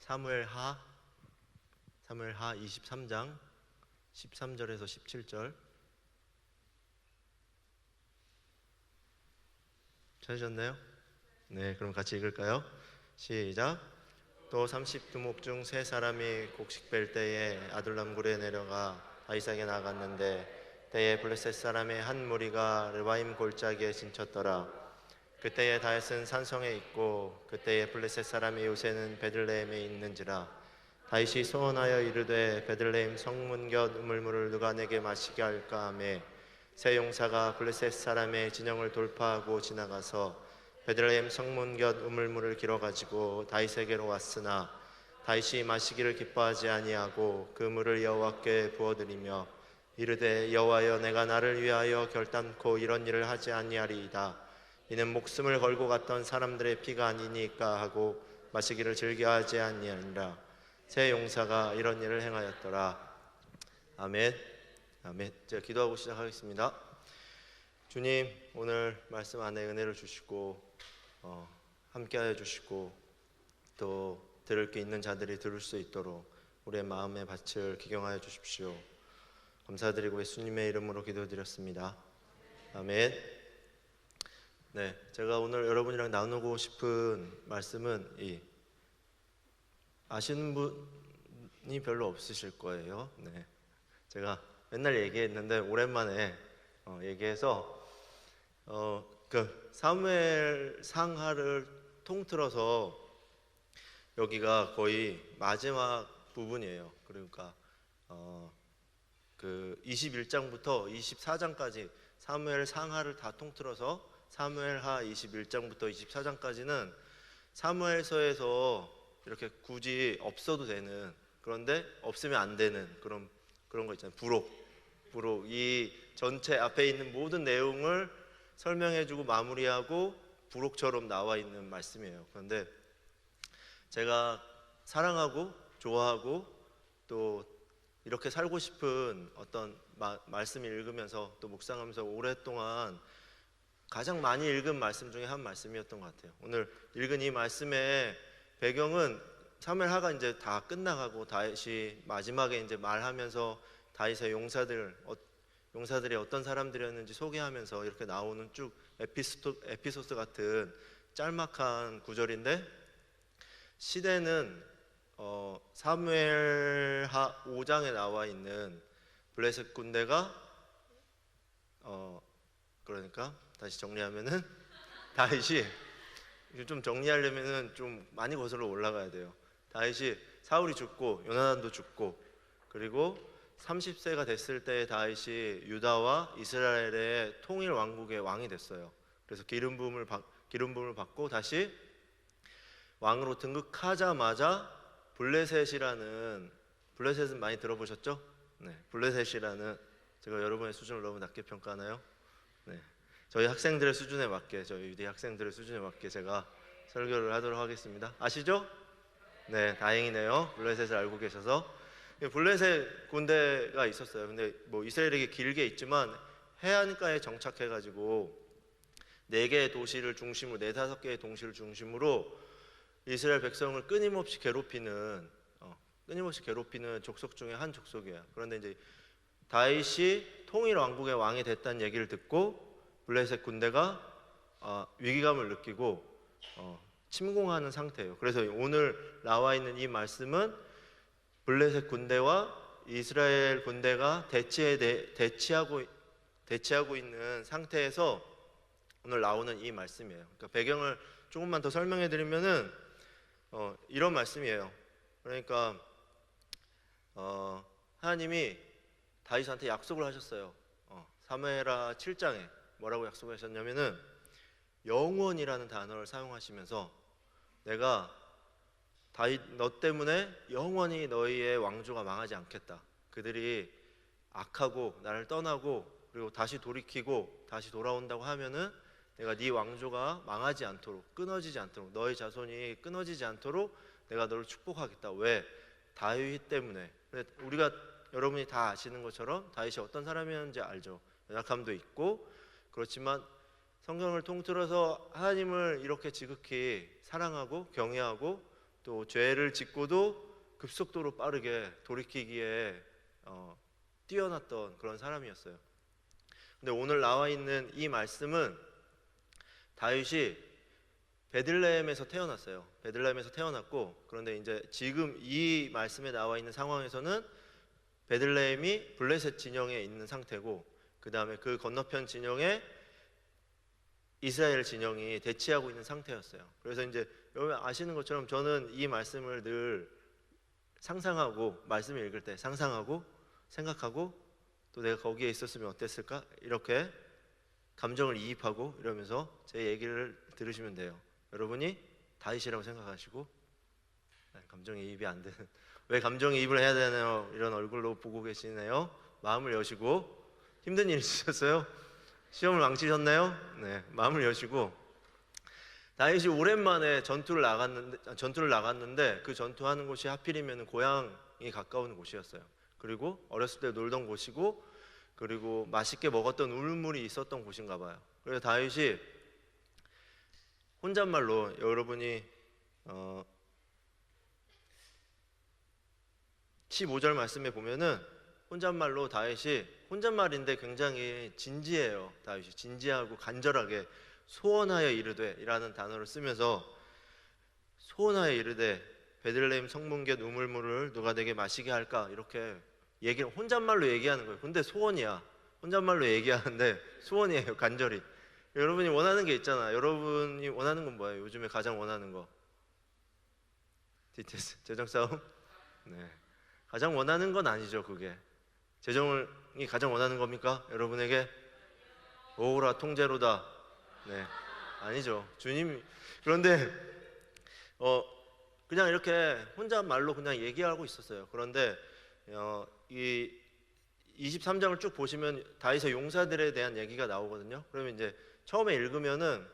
사무엘하 23장 13절에서 17절 찾으셨나요? 네, 그럼 같이 읽을까요? 시작. 또 30두목 중 세 사람이 곡식 뺄 때에 아둘람 굴에 내려가 다윗에게 나갔는데 때에 블레셋 사람의 한 무리가 르바임 골짜기에 진쳤더라. 그때에 다윗은 산성에 있고 그때에 블레셋 사람의 요새는 베들레헴에 있는지라. 다윗이 소원하여 이르되 베들레헴 성문 곁 우물물을 누가 내게 마시게 할까 하매 세 용사가 블레셋 사람의 진영을 돌파하고 지나가서 베들레헴 성문 곁 우물물을 길어가지고 다윗에게로 왔으나 다윗이 마시기를 기뻐하지 아니하고 그 물을 여호와께 부어드리며 이르되 여호와여 내가 나를 위하여 결단코 이런 일을 하지 아니하리이다. 이는 목숨을 걸고 갔던 사람들의 피가 아니니까 하고 마시기를 즐겨하지 아니하니라. 세 용사가 이런 일을 행하였더라. 아멘. 아멘. 제가 기도하고 시작하겠습니다. 주님, 오늘 말씀 안에 은혜를 주시고 함께하여 주시고 또 들을 게 있는 자들이 들을 수 있도록 우리의 마음의 밭을 기경하여 주십시오. 감사드리고 예수님의 이름으로 기도드렸습니다. 아멘. 네, 제가 오늘 여러분이랑 나누고 싶은 말씀은 아시는 분이 별로 없으실 거예요. 네, 제가 맨날 얘기했는데 오랜만에 얘기해서 그 사무엘 상하를 통틀어서 여기가 거의 마지막 부분이에요. 그러니까 그 21장부터 24장까지 사무엘 상하를 다 통틀어서 사무엘하 21장부터 24장까지는 사무엘서에서 이렇게 굳이 없어도 되는, 그런데 없으면 안 되는 그런 거 있잖아요. 부록 이 전체 앞에 있는 모든 내용을 설명해주고 마무리하고 부록처럼 나와 있는 말씀이에요. 그런데 제가 사랑하고 좋아하고 또 이렇게 살고 싶은 어떤 말씀을 읽으면서 또 묵상하면서 오랫동안 가장 많이 읽은 말씀 중에 한 말씀이었던 것 같아요. 오늘 읽은 이 말씀의 배경은 사무엘하가 이제 다 끝나가고 다윗이 마지막에 이제 말하면서 다윗의 용사들이 어떤 사람들이었는지 소개하면서 이렇게 나오는 쭉 에피소드 같은 짤막한 구절인데, 시대는 사무엘하 5장에 나와 있는 블레셋 군대가 그러니까 다시 정리하면은 다윗이 좀 정리하려면은 좀 많이 거슬러 올라가야 돼요. 다윗이 사울이 죽고 요나단도 죽고 그리고 30세가 됐을 때 다윗이 유다와 이스라엘의 통일 왕국의 왕이 됐어요. 그래서 기름 부음을 받고 다시 왕으로 등극하자마자 블레셋은 많이 들어보셨죠? 네, 블레셋이라는, 제가 여러분의 수준을 너무 낮게 평가하나요? 네, 저희 학생들의 수준에 맞게, 저희 유대 학생들의 수준에 맞게 제가 설교를 하도록 하겠습니다. 아시죠? 네, 다행이네요. 블레셋을 알고 계셔서. 블레셋 군대가 있었어요. 근데 뭐 이스라엘에게 길게 있지만 해안가에 정착해가지고 4개의 도시를 중심으로, 4-5개의 도시를 중심으로 이스라엘 백성을 끊임없이 괴롭히는 족속 중에 한 족속이에요. 그런데 이제 다윗이 통일 왕국의 왕이 됐다는 얘기를 듣고 블레셋 군대가 위기감을 느끼고 침공하는 상태예요. 그래서 오늘 나와 있는 이 말씀은 블레셋 군대와 이스라엘 군대가 대치하고 있는 상태에서 오늘 나오는 이 말씀이에요. 그러니까 배경을 조금만 더 설명해 드리면은 이런 말씀이에요. 그러니까 하나님이 다윗한테 약속을 하셨어요. 사무엘하 7장에 뭐라고 약속하셨냐면은 영원이라는 단어를 사용하시면서 내가 다윗 너 때문에 영원히 너희의 왕조가 망하지 않겠다. 그들이 악하고 나를 떠나고 그리고 다시 돌이키고 다시 돌아온다고 하면은 내가 네 왕조가 망하지 않도록, 끊어지지 않도록, 너희 자손이 끊어지지 않도록 내가 너를 축복하겠다. 왜? 다윗 때문에. 여러분이 다 아시는 것처럼 다윗이 어떤 사람이었는지 알죠. 연약함도 있고, 그렇지만 성경을 통틀어서 하나님을 이렇게 지극히 사랑하고 경외하고 또 죄를 짓고도 급속도로 빠르게 돌이키기에 뛰어났던 그런 사람이었어요. 근데 오늘 나와 있는 이 말씀은 다윗이 베들레헴에서 태어났어요. 베들레헴에서 태어났고, 그런데 이제 지금 이 말씀에 나와 있는 상황에서는 베들레헴이 블레셋 진영에 있는 상태고, 그 다음에 그 건너편 진영에 이스라엘 진영이 대치하고 있는 상태였어요. 그래서 이제 여러분 아시는 것처럼 저는 이 말씀을 늘 상상하고, 말씀을 읽을 때 상상하고 생각하고, 또 내가 거기에 있었으면 어땠을까, 이렇게 감정을 이입하고 이러면서 제 얘기를 들으시면 돼요. 여러분이 다윗이라고 생각하시고, 감정이입이 안 되는, 왜 감정이입을 해야 되나요? 이런 얼굴로 보고 계시네요. 마음을 여시고. 힘든 일 있으셨어요? 시험을 망치셨나요? 네, 마음을 여시고. 다윗이 오랜만에 전투를 나갔는데 그 전투하는 곳이 하필이면 고향이 가까운 곳이었어요. 그리고 어렸을 때 놀던 곳이고, 그리고 맛있게 먹었던 우물물이 있었던 곳인가 봐요. 그래서 다윗이 혼잣말로, 여러분이 15절 말씀에 보면은 혼잣말로 다윗이, 혼잣말인데 굉장히 진지해요. 다윗이 진지하고 간절하게 소원하여 이르되 이라는 단어를 쓰면서 소원하여 이르되 베들레헴 성문곁 우물물을 누가 내게 마시게 할까, 이렇게 혼잣말로 얘기하는 거예요. 근데 소원이야. 혼잣말로 얘기하는데 소원이에요. 간절히. 여러분이 원하는 게 있잖아. 여러분이 원하는 건 뭐예요? 요즘에 가장 원하는 거? DTS 재정 싸움? 네. 가장 원하는 건 아니죠. 그게 재정이 가장 원하는 겁니까? 여러분에게? 오라 통제로다. 네, 아니죠. 주님. 그런데 그냥 이렇게 혼잣말로 그냥 얘기하고 있었어요. 그런데 이 23장을 쭉 보시면 다윗의 용사들에 대한 얘기가 나오거든요. 그러면 이제 처음에 읽으면은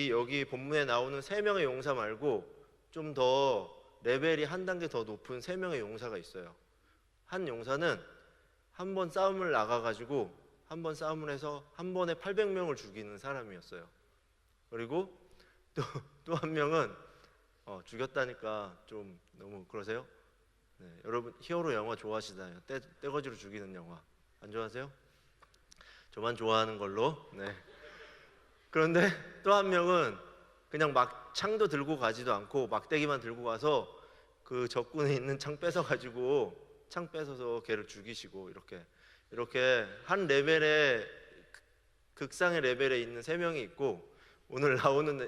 여기 본문에 나오는 3명의 용사 말고 좀 더 레벨이 한 단계 더 높은 3명의 용사가 있어요. 한 용사는 한 번 싸움을 나가가지고 한 번 싸움을 해서 한 번에 800명을 죽이는 사람이었어요. 그리고 또 한 명은 죽였다니까 좀 너무 그러세요? 네, 여러분 히어로 영화 좋아하시잖아요. 떼거지로 죽이는 영화 안 좋아하세요? 저만 좋아하는 걸로. 네. 그런데 또 한 명은 그냥 막 창도 들고 가지도 않고 막대기만 들고 가서 그 적군에 있는 창 뺏어가지고 창 뺏어서 걔를 죽이시고, 이렇게 한 레벨에, 극상의 레벨에 있는 3명이 있고, 오늘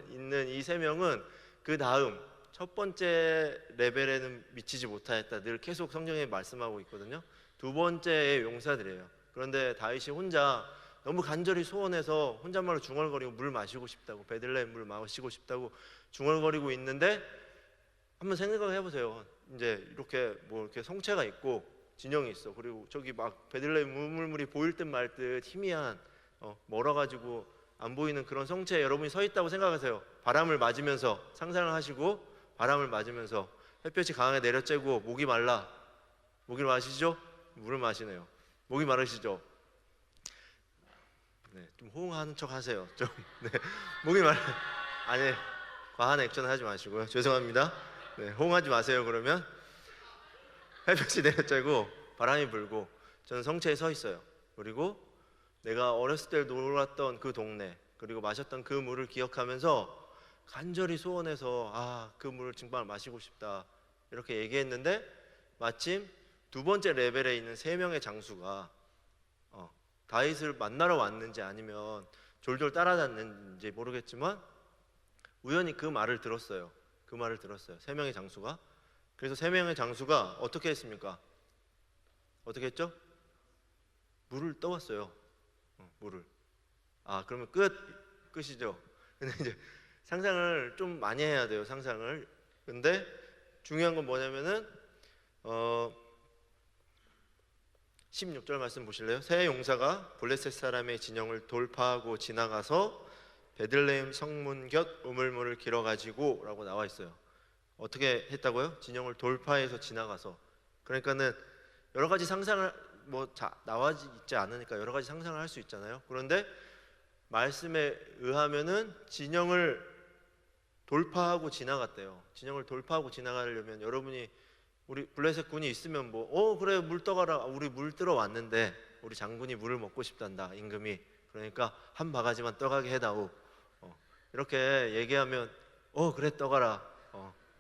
있는 이 3명은 그 다음 첫 번째 레벨에는 미치지 못하였다, 늘 계속 성경에 말씀하고 있거든요. 두 번째의 용사들이에요. 그런데 다윗이 혼자 너무 간절히 소원해서 혼잣말로 중얼거리고 물 마시고 싶다고, 베들레헴 물 마시고 싶다고 중얼거리고 있는데, 한번 생각을 해보세요. 이제 이렇게 이렇게 성체가 있고 진영이 있어. 그리고 저기 막 베들레헴 우물물이 보일 듯 말 듯 희미한 멀어가지고 안 보이는 그런 성체에 여러분이 서 있다고 생각하세요. 바람을 맞으면서 상상을 하시고, 바람을 맞으면서 햇볕이 강하게 내려쬐고 목이 말라. 목이 마시죠? 물을 마시네요. 목이 마르시죠? 네, 좀 호응하는 척 하세요. 좀. 네, 목이 말라. 아니, 과한 액션 하지 마시고요. 죄송합니다. 네, 호응하지 마세요. 그러면 햇볕이 내려쬐고 바람이 불고 저는 성체에 서 있어요. 그리고 내가 어렸을 때 놀았던 그 동네, 그리고 마셨던 그 물을 기억하면서 간절히 소원해서 그 물을 정말 마시고 싶다, 이렇게 얘기했는데, 마침 두 번째 레벨에 있는 3명의 장수가 다윗을 만나러 왔는지 아니면 졸졸 따라다녔는지 모르겠지만 우연히 그 말을 들었어요. 3명의 장수가. 그래서 3명의 장수가 어떻게 했습니까? 어떻게 했죠? 물을 떠왔어요. 물을. 그러면 끝이죠. 근데 이제 상상을 좀 많이 해야 돼요. 상상을. 근데 중요한 건 뭐냐면은 16절 말씀 보실래요? 세 용사가 블레셋 사람의 진영을 돌파하고 지나가서 베들레헴 성문 곁 우물물을 길어가지고 라고 나와 있어요. 어떻게 했다고요? 진영을 돌파해서 지나가서. 그러니까는 여러 가지 상상을 나와 있지 않으니까 여러 가지 상상을 할 수 있잖아요. 그런데 말씀에 의하면은 진영을 돌파하고 지나갔대요. 진영을 돌파하고 지나가려면 여러분이 우리 블레셋 군이 있으면 그래 물 떠가라. 우리 물 뜨러 왔는데 우리 장군이 물을 먹고 싶단다. 임금이. 그러니까 한 바가지만 떠가게 해다오. 이렇게 얘기하면 그래 떠가라.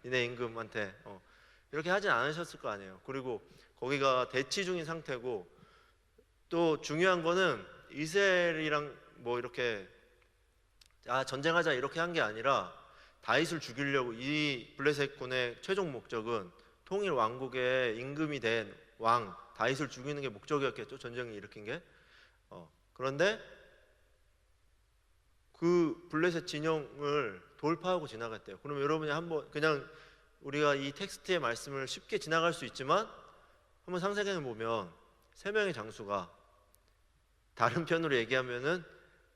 니네 임금한테 이렇게 하진 않으셨을 거 아니에요. 그리고 거기가 대치 중인 상태고, 또 중요한 거는 이스라엘이랑 이렇게 전쟁하자 이렇게 한 게 아니라 다윗을 죽이려고, 이 블레셋 군의 최종 목적은 통일 왕국의 임금이 된 왕 다윗을 죽이는 게 목적이었겠죠. 전쟁을 일으킨 게. 그런데 그 블레셋 진영을 돌파하고 지나갔대요. 그럼 여러분이 한번 그냥 우리가 이 텍스트의 말씀을 쉽게 지나갈 수 있지만 한번 상세하게 보면 세 명의 장수가, 다른 편으로 얘기하면은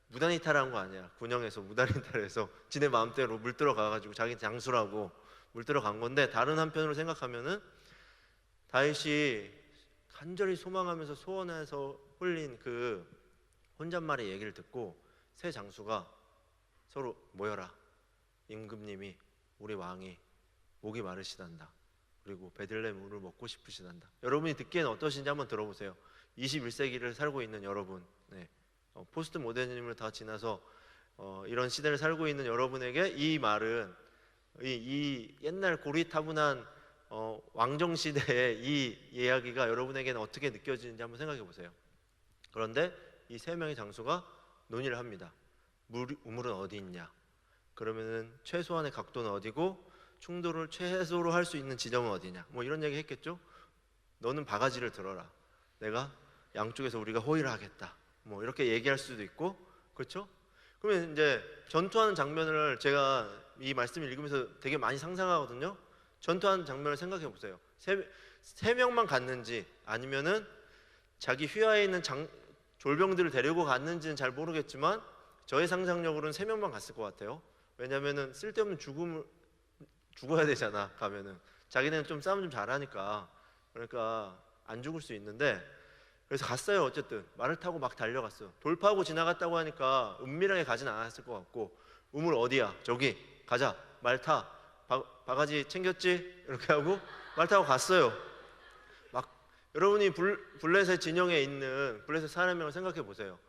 무단이탈한 거 아니야. 군영에서 무단이탈해서 지네 마음대로 물 들어가가지고 자기 장수라고 물 들어간 건데, 다른 한편으로 생각하면은 다윗이 간절히 소망하면서 소원해서 흘린 그 혼잣말의 얘기를 듣고 세 장수가 서로 모여라. 임금님이, 우리 왕이 목이 마르시단다. 그리고 베들레헴 물을 먹고 싶으시단다. 여러분이 듣기에는 어떠신지 한번 들어보세요. 21세기를 살고 있는 여러분, 포스트 모더니즘을 다 지나서 이런 시대를 살고 있는 여러분에게 이 말은, 이 옛날 고리타분한 왕정 시대의 이 이야기가 여러분에게는 어떻게 느껴지는지 한번 생각해 보세요. 그런데 이 세 명의 장수가 논의를 합니다. 우물은 어디 있냐? 그러면은 최소한의 각도는 어디고 충돌을 최소로 할 수 있는 지점은 어디냐? 이런 얘기 했겠죠? 너는 바가지를 들어라. 내가 양쪽에서 우리가 호의를 하겠다. 이렇게 얘기할 수도 있고, 그렇죠? 그러면 이제 전투하는 장면을 제가 이 말씀을 읽으면서 되게 많이 상상하거든요. 전투하는 장면을 생각해 보세요. 세 명만 갔는지 아니면은 자기 휘하에 있는 졸병들을 데리고 갔는지는 잘 모르겠지만 저의 상상력으로는 세 명만 갔을 것 같아요. 왜냐면은 쓸데없는 죽어야 되잖아. 가면은 자기네는 좀 싸움 좀 잘하니까, 그러니까 안 죽을 수 있는데, 그래서 갔어요. 어쨌든 말을 타고 막 달려갔어요. 돌파하고 지나갔다고 하니까 은밀하게 가진 않았을 것 같고, 우물 어디야? 저기 가자. 말 타. 바가지 챙겼지? 이렇게 하고 말 타고 갔어요. 막 여러분이 블레셋 진영에 있는 블레셋 사람을 생각해 보세요.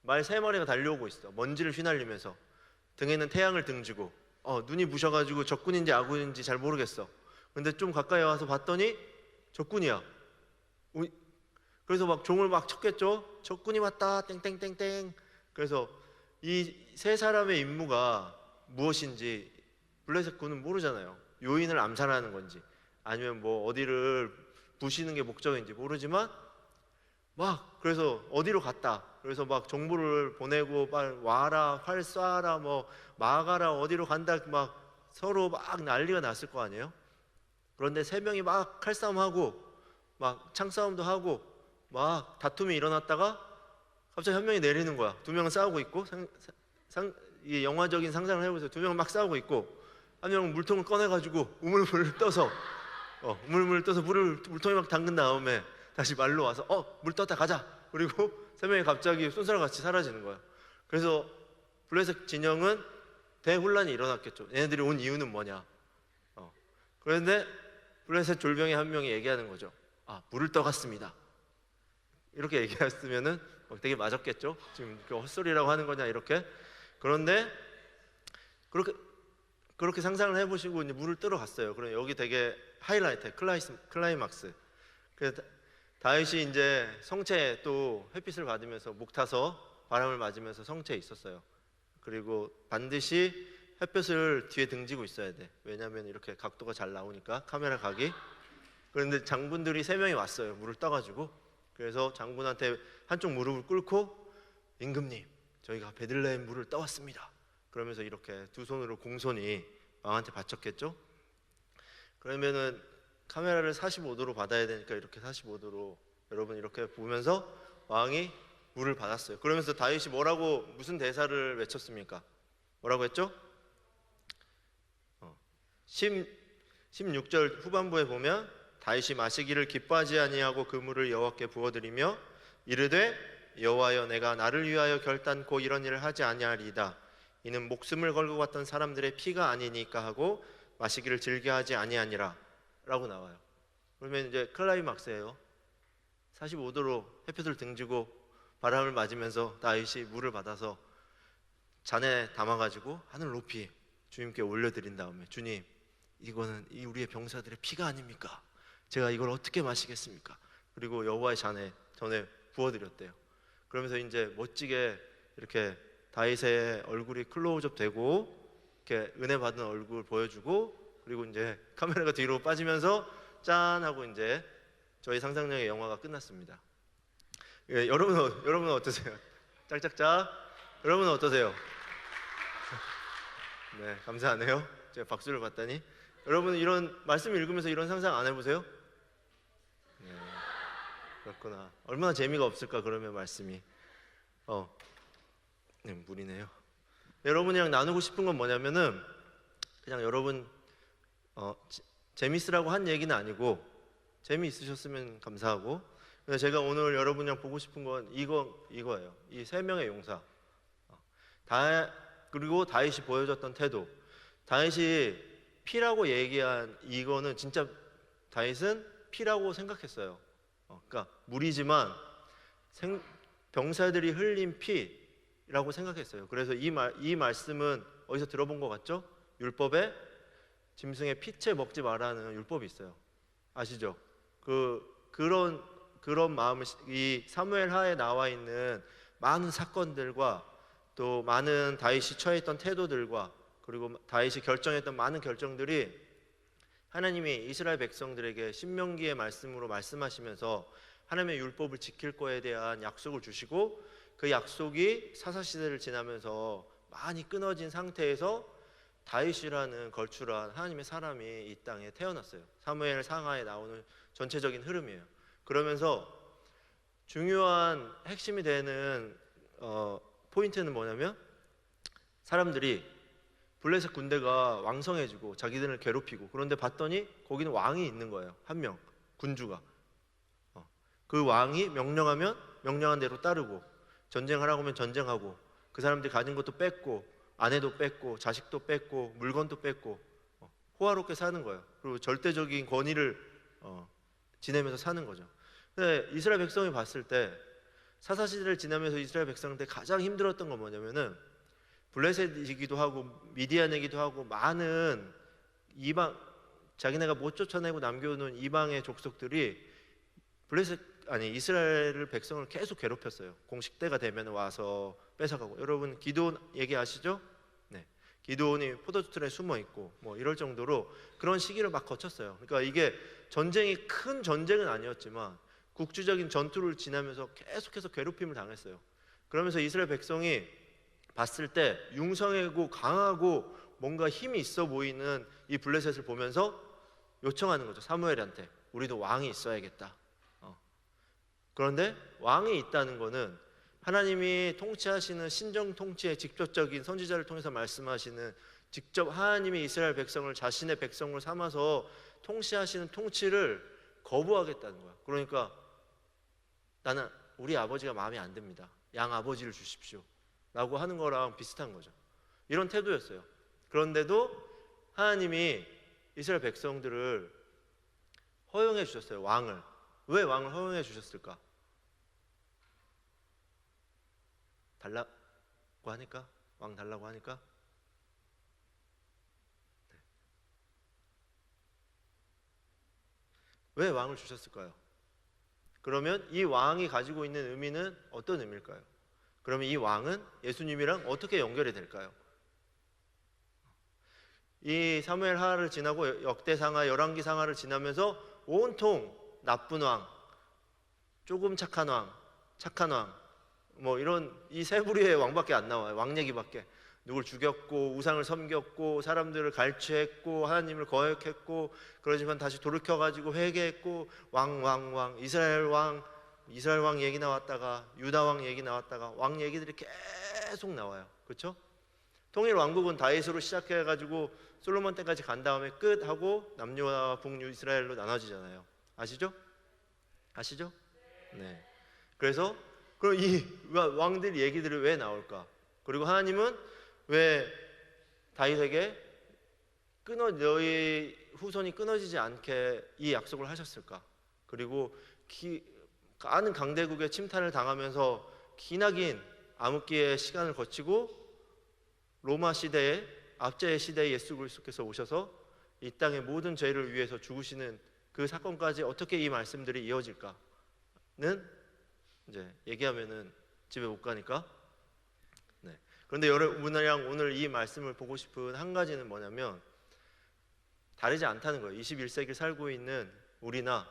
말 세 마리가 달려오고 있어. 먼지를 휘날리면서 등에는 태양을 등지고, 눈이 부셔가지고 적군인지 아군인지 잘 모르겠어. 근데 좀 가까이 와서 봤더니 적군이야. 그래서 막 종을 막 쳤겠죠. 적군이 왔다 땡땡땡땡. 그래서 이 세 사람의 임무가 무엇인지 블레셋 군은 모르잖아요. 요인을 암살하는 건지 아니면 어디를 부시는 게 목적인지 모르지만 그래서 어디로 갔다. 그래서 막 정보를 보내고 빨리 와라, 활 쏴라, 막아라, 어디로 간다, 막 서로 막 난리가 났을 거 아니에요. 그런데 세 명이 막 칼싸움하고 막 창싸움도 하고 막 다툼이 일어났다가 갑자기 한 명이 내리는 거야. 두 명은 싸우고 있고, 이 영화적인 상상을 해보세요. 두 명은 막 싸우고 있고 한 명은 물통을 꺼내가지고 우물물 떠서 물통에 막 담근 다음에 다시 말로 와서 물 떴다 가자. 그리고 세 명이 갑자기 순사같이 사라지는 거야. 그래서 블레셋 진영은 대혼란이 일어났겠죠. 얘네들이 온 이유는 뭐냐? 그런데 블레셋 졸병의 한 명이 얘기하는 거죠. 물을 떠갔습니다. 이렇게 얘기했으면은 되게 맞았겠죠. 지금 헛소리라고 하는 거냐 이렇게. 그런데 그렇게 상상을 해보시고 이제 물을 뜨러 갔어요. 그럼 여기 되게 하이라이트, 클라이막스. 그래서 다윗이 이제 성체에 또 햇빛을 받으면서 목 타서 바람을 맞으면서 성체에 있었어요. 그리고 반드시 햇볕을 뒤에 등지고 있어야 돼. 왜냐하면 이렇게 각도가 잘 나오니까 카메라 각이. 그런데 장군들이 세 명이 왔어요. 물을 떠가지고. 그래서 장군한테 한쪽 무릎을 꿇고, 임금님, 저희가 베들레헴 물을 떠왔습니다. 그러면서 이렇게 두 손으로 공손히 왕한테 바쳤겠죠. 그러면은 카메라를 45도로 받아야 되니까 이렇게 45도로 여러분 이렇게 보면서 왕이 물을 받았어요. 그러면서 다윗이 무슨 대사를 외쳤습니까? 뭐라고 했죠? 16절 후반부에 보면 다윗이 마시기를 기뻐하지 아니하고 그 물을 여호와께 부어드리며 이르되 여호와여, 내가 나를 위하여 결단코 이런 일을 하지 아니하리이다. 이는 목숨을 걸고 갔던 사람들의 피가 아니니까 하고 마시기를 즐겨하지 아니하니라 라고 나와요. 그러면 이제 클라이막스예요. 45도로 햇볕을 등지고 바람을 맞으면서 다윗이 물을 받아서 잔에 담아가지고 하늘 높이 주님께 올려드린 다음에, 주님, 이거는 이 우리의 병사들의 피가 아닙니까? 제가 이걸 어떻게 마시겠습니까? 그리고 여호와의 잔에 전에 부어드렸대요. 그러면서 이제 멋지게 이렇게 다윗의 얼굴이 클로즈업 되고 이렇게 은혜 받은 얼굴 보여주고, 그리고 이제 카메라가 뒤로 빠지면서 짠 하고 이제 저희 상상력의 영화가 끝났습니다. 예, 여러분은 어떠세요? 짝짝짝. 여러분은 어떠세요? 네, 감사하네요. 제가 박수를 받다니. 여러분 이런 말씀 읽으면서 이런 상상 안 해보세요? 네, 그렇구나. 얼마나 재미가 없을까 그러면 말씀이. 네, 무리네요. 여러분이랑 나누고 싶은 건 뭐냐면은 그냥 여러분 재밌으라고 한 얘기는 아니고 재미있으셨으면 감사하고, 근데 제가 오늘 여러분이랑 보고 싶은 건 이거예요. 이 세 명의 용사. 그리고 다윗이 보여줬던 태도. 다윗이 피라고 얘기한 이거는 진짜 다윗은 피라고 생각했어요. 그러니까 물이지만 병사들이 흘린 피라고 생각했어요. 그래서 이 말씀은 어디서 들어본 것 같죠? 율법에 짐승의 피채 먹지 말라는 율법이 있어요. 아시죠? 그런 마음을, 이 사무엘 하에 나와 있는 많은 사건들과 또 많은 다윗이 처했던 태도들과 그리고 다윗이 결정했던 많은 결정들이 하나님이 이스라엘 백성들에게 신명기의 말씀으로 말씀하시면서 하나님의 율법을 지킬 거에 대한 약속을 주시고, 그 약속이 사사시대를 지나면서 많이 끊어진 상태에서 다윗이라는 걸출한 하나님의 사람이 이 땅에 태어났어요. 사무엘 상하에 나오는 전체적인 흐름이에요. 그러면서 중요한 핵심이 되는 포인트는 뭐냐면, 사람들이 블레셋 군대가 왕성해지고 자기들을 괴롭히고, 그런데 봤더니 거기는 왕이 있는 거예요. 한 명, 군주가. 그 왕이 명령하면 명령한 대로 따르고, 전쟁하라고 하면 전쟁하고, 그 사람들이 가진 것도 뺏고, 아내도 뺏고, 자식도 뺏고, 물건도 뺏고, 호화롭게 사는 거예요. 그리고 절대적인 권위를 지내면서 사는 거죠. 근데 이스라엘 백성이 봤을 때, 사사시대를 지나면서 이스라엘 백성들 가장 힘들었던 건 뭐냐면은, 블레셋이기도 하고 미디안이기도 하고 많은 이방, 자기네가 못 쫓아내고 남겨놓은 이방의 족속들이 이스라엘 백성을 계속 괴롭혔어요. 공식 때가 되면 와서 뺏어가고. 여러분 기드온 얘기 아시죠? 네, 기드온이 포도주틀에 숨어 있고 뭐 이럴 정도로 그런 시기를 막 거쳤어요. 그러니까 이게 전쟁이 큰 전쟁은 아니었지만 국주적인 전투를 지나면서 계속해서 괴롭힘을 당했어요. 그러면서 이스라엘 백성이 봤을 때 융성하고 강하고 뭔가 힘이 있어 보이는 이 블레셋을 보면서 요청하는 거죠. 사무엘한테 우리도 왕이 있어야겠다. 그런데 왕이 있다는 거는 하나님이 통치하시는 신정 통치의 직접적인 선지자를 통해서 말씀하시는, 직접 하나님이 이스라엘 백성을 자신의 백성을 삼아서 통치하시는 통치를 거부하겠다는 거야. 그러니까 나는 우리 아버지가 마음에 안 듭니다. 양 아버지를 주십시오 라고 하는 거랑 비슷한 거죠. 이런 태도였어요. 그런데도 하나님이 이스라엘 백성들을 허용해 주셨어요. 왕을. 왜 왕을 허용해 주셨을까? 달라고 하니까? 왕 달라고 하니까? 네. 왜 왕을 주셨을까요? 그러면 이 왕이 가지고 있는 의미는 어떤 의미일까요? 그러면 이 왕은 예수님이랑 어떻게 연결이 될까요? 이 사무엘하를 지나고 역대상하, 열왕기상하를 지나면서 온통 나쁜 왕, 조금 착한 왕, 착한 왕, 뭐 이런 이 세 부류의 왕밖에 안 나와요. 왕 얘기밖에. 누굴 죽였고 우상을 섬겼고 사람들을 갈취했고 하나님을 거역했고, 그러지만 다시 돌이켜가지고 회개했고, 왕 이스라엘 왕 얘기 나왔다가 유다 왕 얘기 나왔다가 왕 얘기들이 계속 나와요. 그렇죠? 통일 왕국은 다윗으로 시작해가지고 솔로몬 때까지 간 다음에 끝하고 남유와 북유 이스라엘로 나눠지잖아요. 아시죠? 네. 그래서 그럼 이 왕들 얘기들이 왜 나올까? 그리고 하나님은 왜 다윗에게 너희 후손이 끊어지지 않게 이 약속을 하셨을까? 그리고 많은 강대국의 침탈을 당하면서 기나긴 암흑기의 시간을 거치고 로마 시대에 압제의 시대에 예수 그리스도께서 오셔서 이 땅의 모든 죄를 위해서 죽으시는 그 사건까지 어떻게 이 말씀들이 이어질까는 이제 얘기하면은 집에 못 가니까. 네. 그런데 여러분이랑 오늘 이 말씀을 보고 싶은 한 가지는 뭐냐면 다르지 않다는 거예요. 21세기를 살고 있는 우리나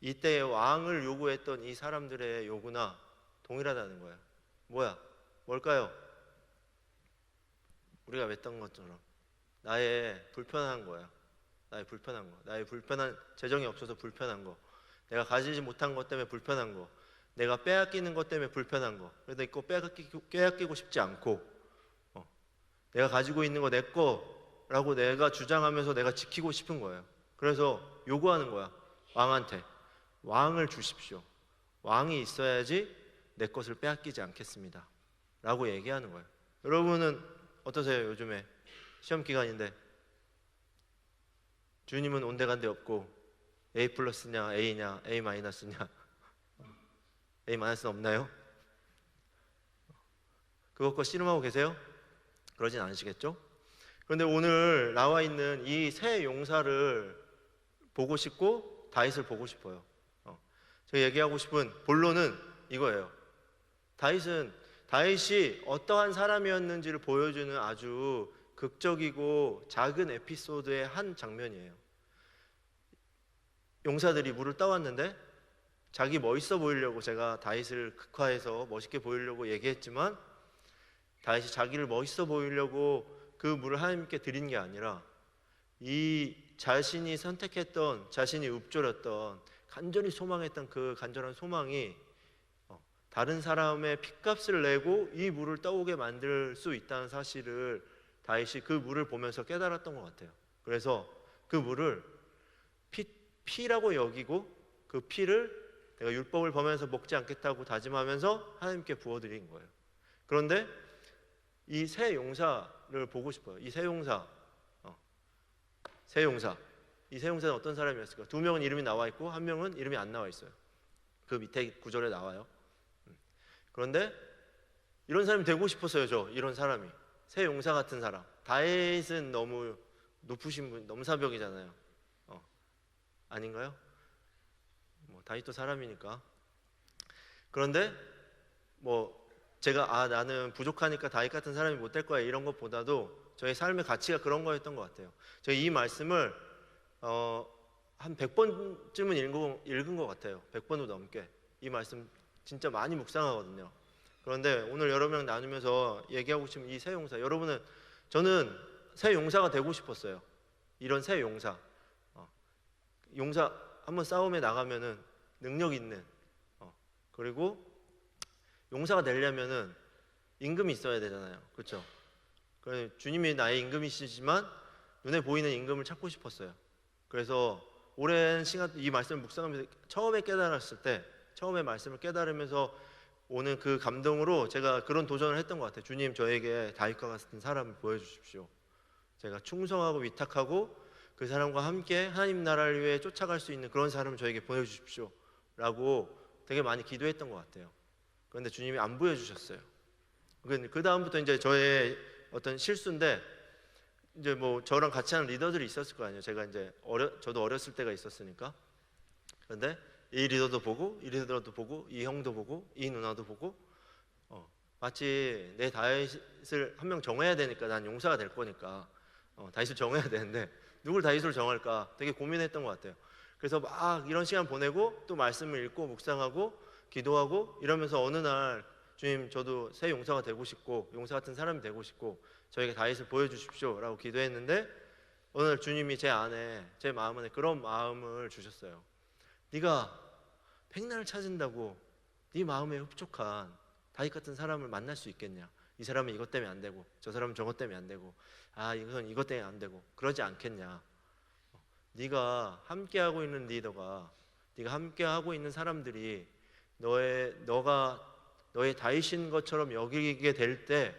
이때의 왕을 요구했던 이 사람들의 요구나 동일하다는 거예요. 뭘까요? 우리가 맺던 것처럼 나의 불편한 거야. 나의 불편한 재정이 없어서 불편한 거, 내가 가지지 못한 것 때문에 불편한 거, 내가 빼앗기는 것 때문에 불편한 거. 그래도 이거 빼앗기고 싶지 않고, 내가 가지고 있는 거 내 거라고 내가 주장하면서 내가 지키고 싶은 거예요. 그래서 요구하는 거야. 왕한테 왕을 주십시오. 왕이 있어야지 내 것을 빼앗기지 않겠습니다 라고 얘기하는 거예요. 여러분은 어떠세요? 요즘에 시험 기간인데 주님은 온데간데 없고 A 플러스냐 A냐 A 마이너스냐 A 마이너스는 없나요? 그것과 씨름하고 계세요? 그러진 않으시겠죠? 그런데 오늘 나와 있는 이 세 용사를 보고 싶고 다윗을 보고 싶어요. 제가 얘기하고 싶은 본론은 이거예요. 다윗이 어떠한 사람이었는지를 보여주는 아주 극적이고 작은 에피소드의 한 장면이에요. 용사들이 물을 떠왔는데 자기 멋있어 보이려고, 제가 다윗을 극화해서 멋있게 보이려고 얘기했지만 다윗이 자기를 멋있어 보이려고 그 물을 하나님께 드린 게 아니라 이 자신이 선택했던, 자신이 읊조렸던, 간절히 소망했던 그 간절한 소망이 다른 사람의 핏값을 내고 이 물을 떠오게 만들 수 있다는 사실을 다윗이 그 물을 보면서 깨달았던 것 같아요. 그래서 그 물을 피라고 여기고 그 피를 내가 율법을 범하면서 먹지 않겠다고 다짐하면서 하나님께 부어드린 거예요. 그런데 이 세 용사를 보고 싶어요. 이 세 용사, 이 세 용사는 어떤 사람이었을까? 두 명은 이름이 나와 있고 한 명은 이름이 안 나와 있어요. 그 밑에 구절에 나와요. 그런데 이런 사람이 되고 싶었어요. 저 이런 사람이, 세 용사 같은 사람. 다윗은 너무 높으신 분, 넘사벽이잖아요. 아닌가요? 다윗도 사람이니까. 그런데 제가 나는 부족하니까 다윗 같은 사람이 못 될 거야 이런 것보다도 저의 삶의 가치가 그런 거였던 것 같아요. 제가 이 말씀을 한 100번쯤은 읽은 것 같아요. 100번도 넘게. 이 말씀 진짜 많이 묵상하거든요. 그런데 오늘 여러 명 나누면서 얘기하고 싶은 이 세 용사, 저는 세 용사가 되고 싶었어요. 이런 세 용사. 용사 한번 싸움에 나가면은 능력 있는, 그리고 용사가 되려면은 임금이 있어야 되잖아요. 그렇죠? 주님이 나의 임금이시지만 눈에 보이는 임금을 찾고 싶었어요. 그래서 오랜 시간 이 말씀을 묵상하면서 처음에 말씀을 깨달으면서 오는 그 감동으로 제가 그런 도전을 했던 것 같아요. 주님, 저에게 다윗과 같은 사람을 보여주십시오. 제가 충성하고 위탁하고 그 사람과 함께 하나님 나라를 위해 쫓아갈 수 있는 그런 사람을 저에게 보여주십시오 라고 되게 많이 기도했던 것 같아요. 그런데 주님이 안 보여주셨어요. 그 다음부터 이제 저의 어떤 실수인데, 이제 저랑 같이 하는 리더들이 있었을 거 아니에요. 제가 이제 저도 어렸을 때가 있었으니까. 그런데 이 리더도 보고, 이 리더도 보고, 이 형도 보고, 이 누나도 보고, 마치 내 다윗을 한 명 정해야 되니까, 난 용사가 될 거니까 다윗을 정해야 되는데 누굴 다윗으로 정할까 되게 고민했던 것 같아요. 그래서 막 이런 시간 보내고 또 말씀을 읽고 묵상하고 기도하고 이러면서 어느 날, 주님, 저도 새 용사가 되고 싶고 용사 같은 사람이 되고 싶고 저에게 다윗을 보여주십시오 라고 기도했는데, 어느 날 주님이 제 마음 안에 그런 마음을 주셨어요. 네가 백날을 찾은다고 네 마음에 흡족한 다윗 같은 사람을 만날 수 있겠냐? 이 사람은 이것 때문에 안 되고 저 사람은 저것 때문에 안 되고 이건 이것 때문에 안 되고 그러지 않겠냐? 네가 함께하고 있는 리더가, 네가 함께하고 있는 사람들이 너의 다윗인 것처럼 여기게 될 때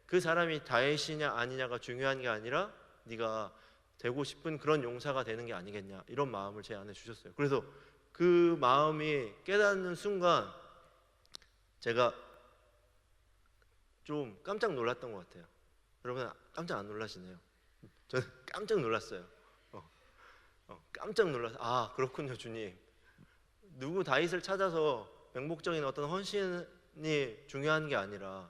그 사람이 다윗이냐 아니냐가 중요한 게 아니라 네가 되고 싶은 그런 용사가 되는 게 아니겠냐, 이런 마음을 제 안에 주셨어요. 그래서 그 마음이 깨닫는 순간 제가 좀 깜짝 놀랐던 것 같아요. 여러분 깜짝 안 놀라시네요? 저는 깜짝 놀랐어요. 깜짝 놀라서, 아 그렇군요 주님. 누구 다윗을 찾아서 맹목적인 어떤 헌신이 중요한 게 아니라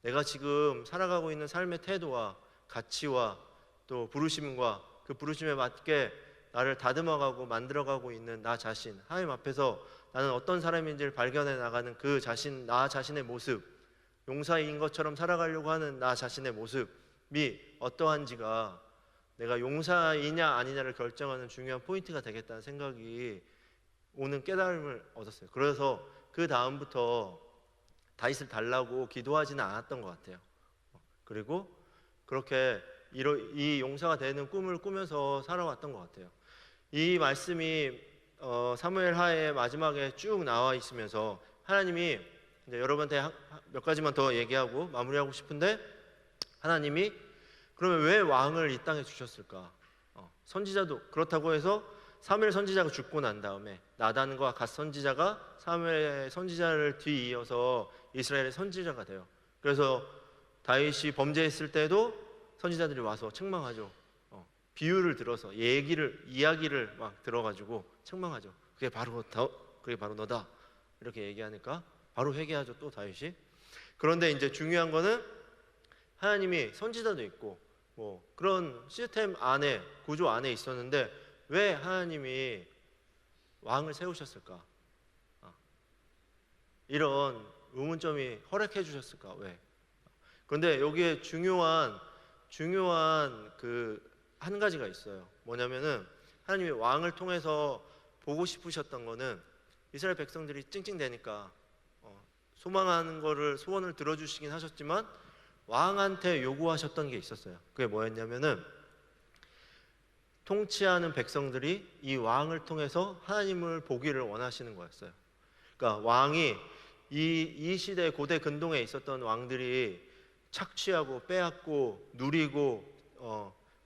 내가 지금 살아가고 있는 삶의 태도와 가치와 또 부르심과 그 부르심에 맞게 나를 다듬어가고 만들어가고 있는 나 자신, 하나님 앞에서 나는 어떤 사람인지를 발견해 나가는 그 자신, 나 자신의 모습, 용사인 것처럼 살아가려고 하는 나 자신의 모습이 어떠한지가 내가 용사이냐 아니냐를 결정하는 중요한 포인트가 되겠다는 생각이 오는 깨달음을 얻었어요. 그래서 그 다음부터 다윗을 달라고 기도하지는 않았던 것 같아요. 그리고 그렇게 이 용사가 되는 꿈을 꾸면서 살아왔던 것 같아요. 이 말씀이 사무엘 하의 마지막에 쭉 나와 있으면서 하나님이 이제 여러분한테 몇 가지만 더 얘기하고 마무리하고 싶은데, 하나님이 그러면 왜 왕을 이 땅에 주셨을까? 선지자도 그렇다고 해서 사무엘 선지자가 죽고 난 다음에 나단과 갓 선지자가 사무엘 선지자를 뒤이어서 이스라엘의 선지자가 돼요. 그래서 다윗이 범죄했을 때도 선지자들이 와서 책망하죠. 비유를 들어서 이야기를 막 들어가지고 책망하죠. 그게 바로 너다, 이렇게 얘기하니까 바로 회개하죠, 또 다윗이. 그런데 이제 중요한 거는 하나님이 선지자도 있고 뭐 그런 시스템 안에, 구조 안에 있었는데 왜 하나님이 왕을 세우셨을까? 이런 의문점이 허락해 주셨을까? 왜? 그런데 여기에 중요한 그 한 가지가 있어요. 뭐냐면은 하나님이 왕을 통해서 보고 싶으셨던 거는 이스라엘 백성들이 찡찡대니까 소망하는 거를, 소원을 들어주시긴 하셨지만 왕한테 요구하셨던 게 있었어요. 그게 뭐였냐면은 통치하는 백성들이 이 왕을 통해서 하나님을 보기를 원하시는 거였어요. 그러니까 왕이 이 시대 고대 근동에 있었던 왕들이 착취하고 빼앗고 누리고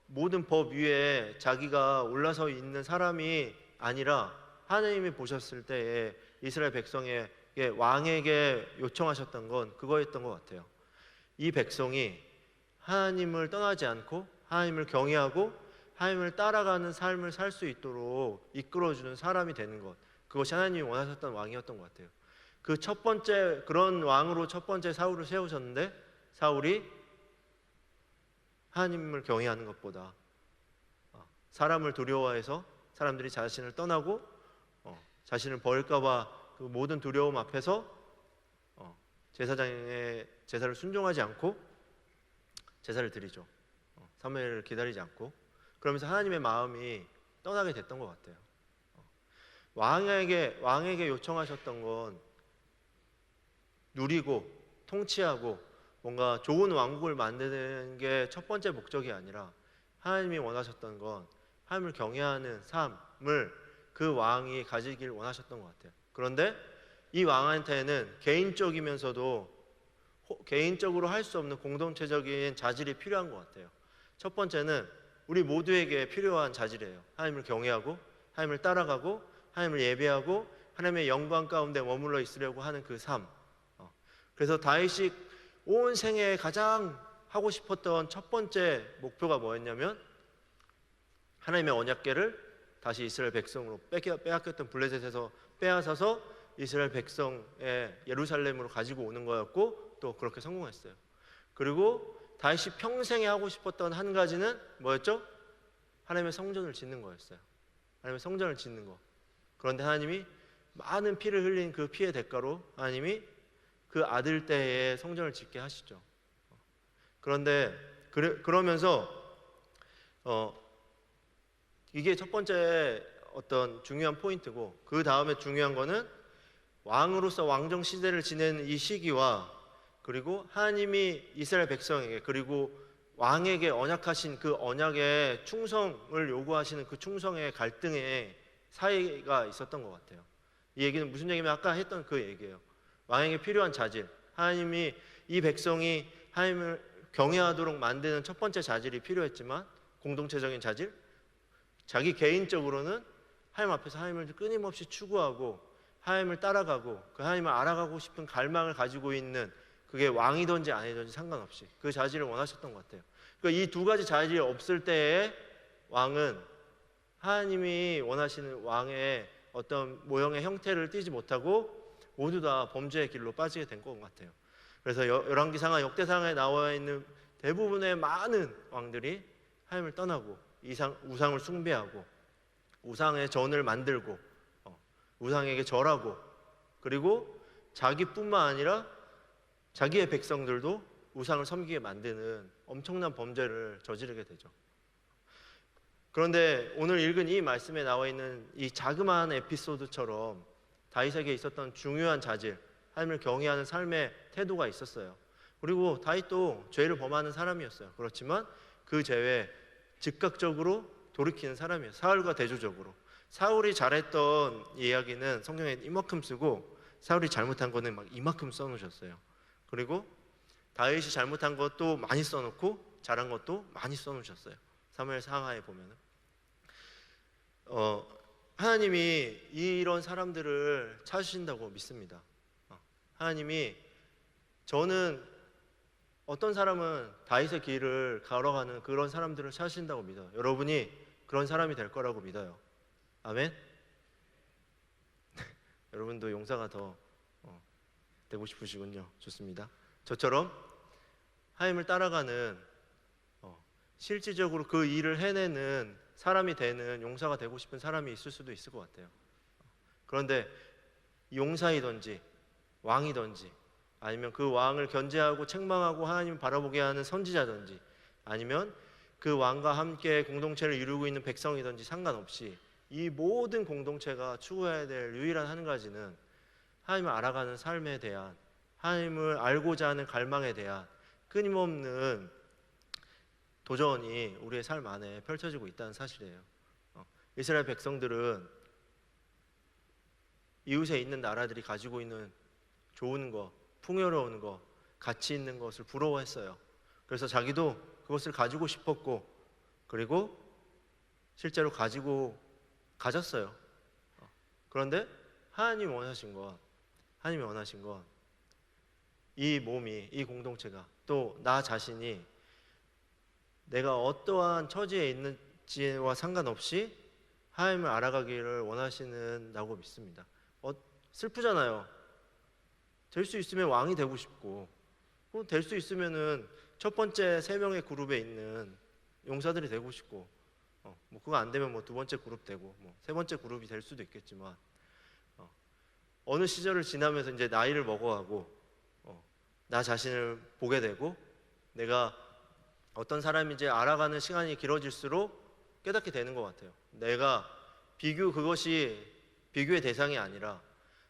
모든 법 위에 자기가 올라서 있는 사람이 아니라 하나님이 보셨을 때에 이스라엘 백성에게 왕에게 요청하셨던 건 그거였던 것 같아요. 이 백성이 하나님을 떠나지 않고 하나님을 경외하고 하나님을 따라가는 삶을 살 수 있도록 이끌어주는 사람이 되는 것, 그것이 하나님이 원하셨던 왕이었던 것 같아요. 그 첫 번째, 그런 왕으로 첫 번째 사울을 세우셨는데, 사울이 하나님을 경외하는 것보다 사람을 두려워해서 사람들이 자신을 떠나고 자신을 버릴까봐 그 모든 두려움 앞에서 제사장의 제사를 순종하지 않고 제사를 드리죠. 사무엘을 기다리지 않고. 그러면서 하나님의 마음이 떠나게 됐던 것 같아요. 왕에게 요청하셨던 건 누리고 통치하고 뭔가 좋은 왕국을 만드는 게 첫 번째 목적이 아니라, 하나님이 원하셨던 건 하나님을 경외하는 삶을 그 왕이 가지길 원하셨던 것 같아요. 그런데 이 왕한테는 개인적이면서도 개인적으로 할 수 없는 공동체적인 자질이 필요한 것 같아요. 첫 번째는 우리 모두에게 필요한 자질이에요. 하나님을 경외하고 하나님을 따라가고 하나님을 예배하고 하나님의 영광 가운데 머물러 있으려고 하는 그 삶. 그래서 다윗이 온 생에 가장 하고 싶었던 첫 번째 목표가 뭐였냐면, 하나님의 언약궤를 다시 이스라엘 백성으로 빼앗겼던 블레셋에서 빼앗아서 이스라엘 백성의 예루살렘으로 가지고 오는 거였고, 또 그렇게 성공했어요. 그리고 다윗이 평생에 하고 싶었던 한 가지는 뭐였죠? 하나님의 성전을 짓는 거였어요. 하나님의 성전을 짓는 거. 그런데 하나님이 많은 피를 흘린 그 피의 대가로 하나님이 그 아들 때에 성전을 짓게 하시죠. 그런데 그러면서 이게 첫 번째 어떤 중요한 포인트고, 그 다음에 중요한 거는 왕으로서 왕정 시대를 지내는 이 시기와, 그리고 하나님이 이스라엘 백성에게 그리고 왕에게 언약하신 그 언약의 충성을 요구하시는 그 충성의 갈등의 사이가 있었던 것 같아요. 이 얘기는 무슨 얘기냐면 아까 했던 그 얘기예요. 왕에게 필요한 자질, 하나님이 이 백성이 하나님을 경외하도록 만드는 첫 번째 자질이 필요했지만, 공동체적인 자질, 자기 개인적으로는 하나님 앞에서 하나님을 끊임없이 추구하고 하나님을 따라가고 그 하나님을 알아가고 싶은 갈망을 가지고 있는, 그게 왕이든지 아니든지 상관없이 그 자질을 원하셨던 것 같아요. 그러니까 이 두 가지 자질이 없을 때에 왕은 하나님이 원하시는 왕의 어떤 모형의 형태를 띠지 못하고 모두 다 범죄의 길로 빠지게 된 것 같아요. 그래서 열왕기상하, 역대상하에 나와 있는 대부분의 많은 왕들이 하나님을 떠나고 우상을 숭배하고 우상의 전을 만들고 우상에게 절하고, 그리고 자기뿐만 아니라 자기의 백성들도 우상을 섬기게 만드는 엄청난 범죄를 저지르게 되죠. 그런데 오늘 읽은 이 말씀에 나와 있는 이 자그마한 에피소드처럼 다윗에게 있었던 중요한 자질, 하나님을 경외하는 삶의 태도가 있었어요. 그리고 다윗도 죄를 범하는 사람이었어요. 그렇지만 그 죄에 즉각적으로 돌이키는 사람이에요. 사울과 대조적으로. 사울이 잘했던 이야기는 성경에 이만큼 쓰고, 사울이 잘못한 거는 막 이만큼 써놓으셨어요. 그리고 다윗이 잘못한 것도 많이 써놓고 잘한 것도 많이 써놓으셨어요. 사무엘 상하에 보면은 하나님이 이런 사람들을 찾으신다고 믿습니다. 하나님이, 저는 어떤 사람은 다윗의 길을 걸어가는 그런 사람들을 찾으신다고 믿어요. 여러분이 그런 사람이 될 거라고 믿어요. 아멘. 여러분도 용사가 더 되고 싶으시군요. 좋습니다. 저처럼 하나님을 따라가는, 실질적으로 그 일을 해내는 사람이 되는 용사가 되고 싶은 사람이 있을 수도 있을 것 같아요. 그런데 용사이든지 왕이든지, 아니면 그 왕을 견제하고 책망하고 하나님을 바라보게 하는 선지자든지, 아니면 그 왕과 함께 공동체를 이루고 있는 백성이든지 상관없이 이 모든 공동체가 추구해야 될 유일한 한 가지는 하나님을 알아가는 삶에 대한, 하나님을 알고자 하는 갈망에 대한 끊임없는 도전이 우리의 삶 안에 펼쳐지고 있다는 사실이에요. 이스라엘 백성들은 이웃에 있는 나라들이 가지고 있는 좋은 거, 풍요로운 거, 가치 있는 것을 부러워했어요. 그래서 자기도 그것을 가지고 싶었고, 그리고 실제로 가졌어요. 그런데 하나님이 원하신 건 이 몸이, 이 공동체가, 또 나 자신이 내가 어떠한 처지에 있는지와 상관없이 하나님을 알아가기를 원하시는다고 믿습니다. 슬프잖아요. 될 수 있으면 왕이 되고 싶고, 될 수 있으면은 첫 번째 3명의 그룹에 있는 용사들이 되고 싶고, 뭐 그거 안 되면 뭐 2번째 그룹 되고, 뭐 3번째 그룹이 될 수도 있겠지만, 어느 시절을 지나면서 이제 나이를 먹어가고, 나 자신을 보게 되고, 내가 어떤 사람인지 알아가는 시간이 길어질수록 깨닫게 되는 것 같아요. 내가 그것이 비교의 대상이 아니라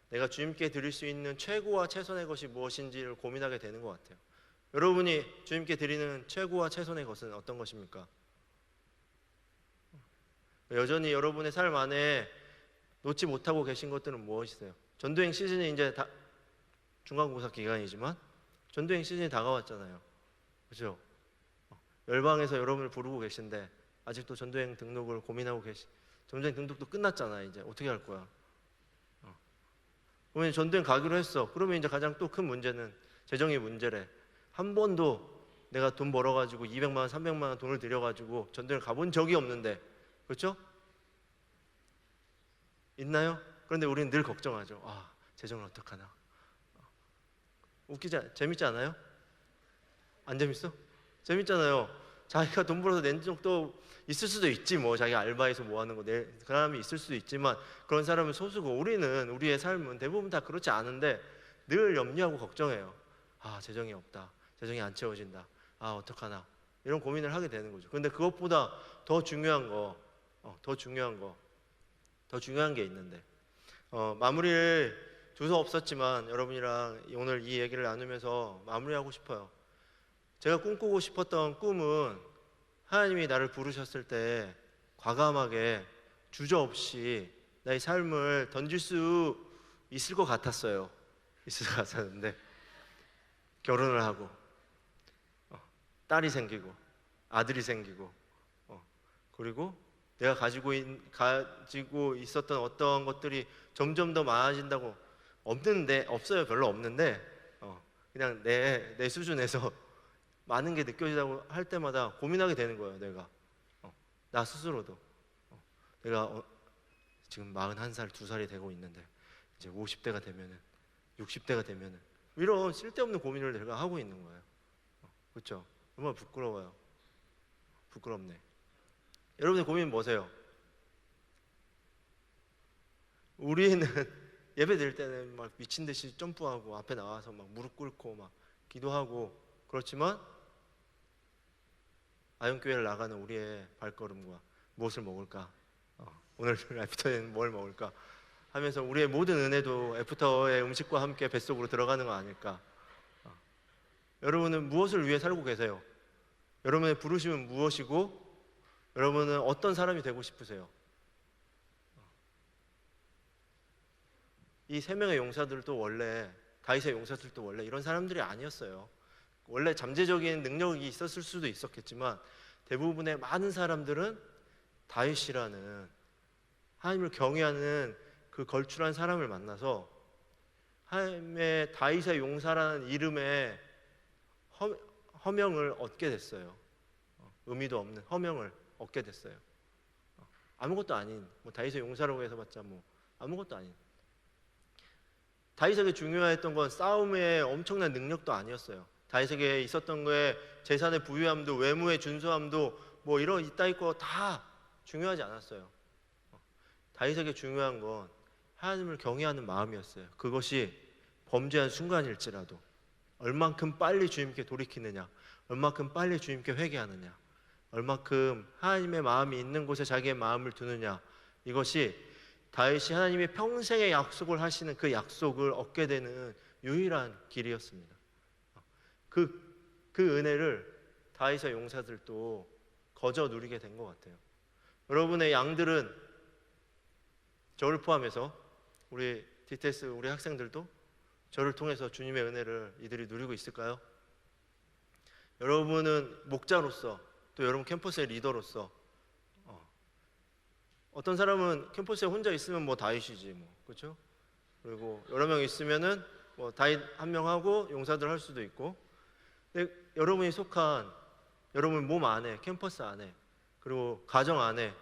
내가 주님께 드릴 수 있는 최고와 최선의 것이 무엇인지를 고민하게 되는 것 같아요. 여러분이 주님께 드리는 최고와 최선의 것은 어떤 것입니까? 여전히 여러분의 삶 안에 놓지 못하고 계신 것들은 무엇이세요? 전도행 시즌이 이제 중간고사 기간이지만 전도행 시즌이 다가왔잖아요. 그렇죠? 열방에서 여러분을 부르고 계신데 아직도 전도행 등록을 고민하고 전도행 등록도 끝났잖아요. 이제 어떻게 할 거야? 그러면 전도행 가기로 했어. 그러면 이제 가장 또 큰 문제는 재정의 문제래. 한 번도 내가 돈 벌어가지고 200만 원, 300만 원 돈을 들여가지고 전도행 가본 적이 없는데, 그렇죠? 있나요? 그런데 우리는 늘 걱정하죠. 재정을 어떡하나? 재밌지 않아요? 안 재밌어? 재밌잖아요. 자기가 돈 벌어서 낸 적도 있을 수도 있지, 뭐 자기 알바해서 뭐 하는 거 그 사람이 있을 수도 있지만 그런 사람은 소수고, 우리의 삶은 대부분 다 그렇지 않은데 늘 염려하고 걱정해요. 재정이 없다, 재정이 안 채워진다, 어떡하나, 이런 고민을 하게 되는 거죠. 그런데 그것보다 더 중요한 게 있는데, 마무리를 두서 없었지만 여러분이랑 오늘 이 얘기를 나누면서 마무리하고 싶어요. 제가 꿈꾸고 싶었던 꿈은 하나님이 나를 부르셨을 때 과감하게 주저없이 나의 삶을 던질 수 있을 것 같았어요. 있을 것 같았는데 결혼을 하고 딸이 생기고 아들이 생기고 그리고 내가 가지고 있었던 어떤 것들이 점점 더 많아진다고 없어요. 별로 없는데 그냥 내 수준에서 많은 게 느껴지다고 할 때마다 고민하게 되는 거예요. 내가 나 스스로도 내가 지금 41살, 2살이 되고 있는데 이제 50대가 되면은 60대가 되면은 이런 쓸데없는 고민을 내가 하고 있는 거예요. 그렇죠? 얼마나 부끄러워요. 부끄럽네. 여러분의 고민은 뭐세요? 우리는 예배 드릴 때는 막 미친 듯이 점프하고 앞에 나와서 막 무릎 꿇고 막 기도하고 그렇지만 아영교회를 나가는 우리의 발걸음과 무엇을 먹을까? 오늘 애프터에는 뭘 먹을까? 하면서 우리의 모든 은혜도 애프터의 음식과 함께 뱃속으로 들어가는 거 아닐까? 여러분은 무엇을 위해 살고 계세요? 여러분의 부르심은 무엇이고 여러분은 어떤 사람이 되고 싶으세요? 이 세 명의 용사들도 원래 다윗의 용사들도 원래 이런 사람들이 아니었어요. 원래 잠재적인 능력이 있었을 수도 있었겠지만 대부분의 많은 사람들은 다윗이라는 하나님을 경외하는 그 걸출한 사람을 만나서 하나님의 다윗의 용사라는 이름에 허명을 얻게 됐어요. 의미도 없는 허명을 얻게 됐어요. 아무것도 아닌 다윗의 용사라고 해서 봤자 아무것도 아닌. 다윗에게 중요했던 건 싸움의 엄청난 능력도 아니었어요. 다윗에게 있었던 거에 재산의 부유함도 외모의 준수함도 이런 이따위 거 다 중요하지 않았어요. 다윗에게 중요한 건 하나님을 경외하는 마음이었어요. 그것이 범죄한 순간일지라도 얼만큼 빨리 주님께 돌이키느냐, 얼만큼 빨리 주님께 회개하느냐, 얼만큼 하나님의 마음이 있는 곳에 자기의 마음을 두느냐, 이것이 다윗이 하나님이 평생의 약속을 하시는 그 약속을 얻게 되는 유일한 길이었습니다. 그 은혜를 다윗의 용사들도 거저 누리게 된 것 같아요. 여러분의 양들은 저를 포함해서 우리 DTS 우리 학생들도 저를 통해서 주님의 은혜를 이들이 누리고 있을까요? 여러분은 목자로서 또 여러분 캠퍼스의 리더로서 어떤 사람은 캠퍼스에 혼자 있으면 다윗이지 그렇죠? 그리고 여러 명 있으면은 다윗 한 명 하고 용사들 할 수도 있고. 근데 여러분이 속한 여러분 몸 안에 캠퍼스 안에 그리고 가정 안에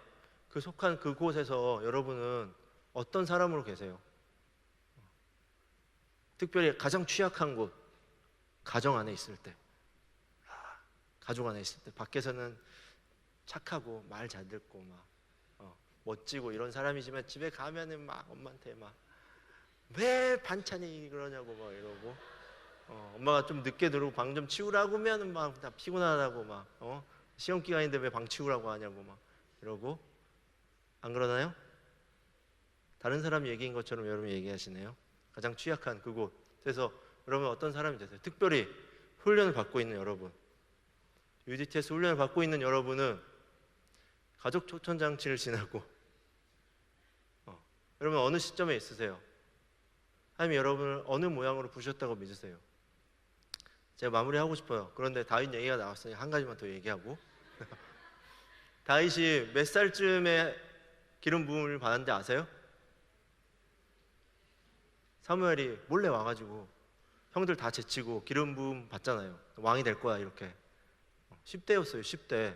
그 속한 그곳에서 여러분은 어떤 사람으로 계세요? 특별히 가장 취약한 곳 가정 안에 있을 때, 가족 안에 있을 때 밖에서는 착하고 말 잘 듣고 멋지고 이런 사람이지만 집에 가면은 엄마한테 왜 반찬이 그러냐고 이러고 엄마가 좀 늦게 들어오고 방 좀 치우라고 하면은 다 피곤하다고 시험 기간인데 왜 방 치우라고 하냐고 이러고. 안 그러나요? 다른 사람 얘기인 것처럼 여러분 얘기하시네요. 가장 취약한 그곳에서 여러분 어떤 사람이 되세요? 특별히 훈련을 받고 있는 여러분, UDTS 훈련을 받고 있는 여러분은 가족 초청장치를 지나고 여러분 어느 시점에 있으세요? 하나님이 여러분을 어느 모양으로 부르셨다고 믿으세요? 제가 마무리하고 싶어요. 그런데 다윗 얘기가 나왔으니 한 가지만 더 얘기하고 다윗이 몇 살쯤에 기름 부음을 받았는지 아세요? 사무엘이 몰래 와가지고 형들 다 제치고 기름 부음 받잖아요. 왕이 될 거야 이렇게. 10대였어요 10대.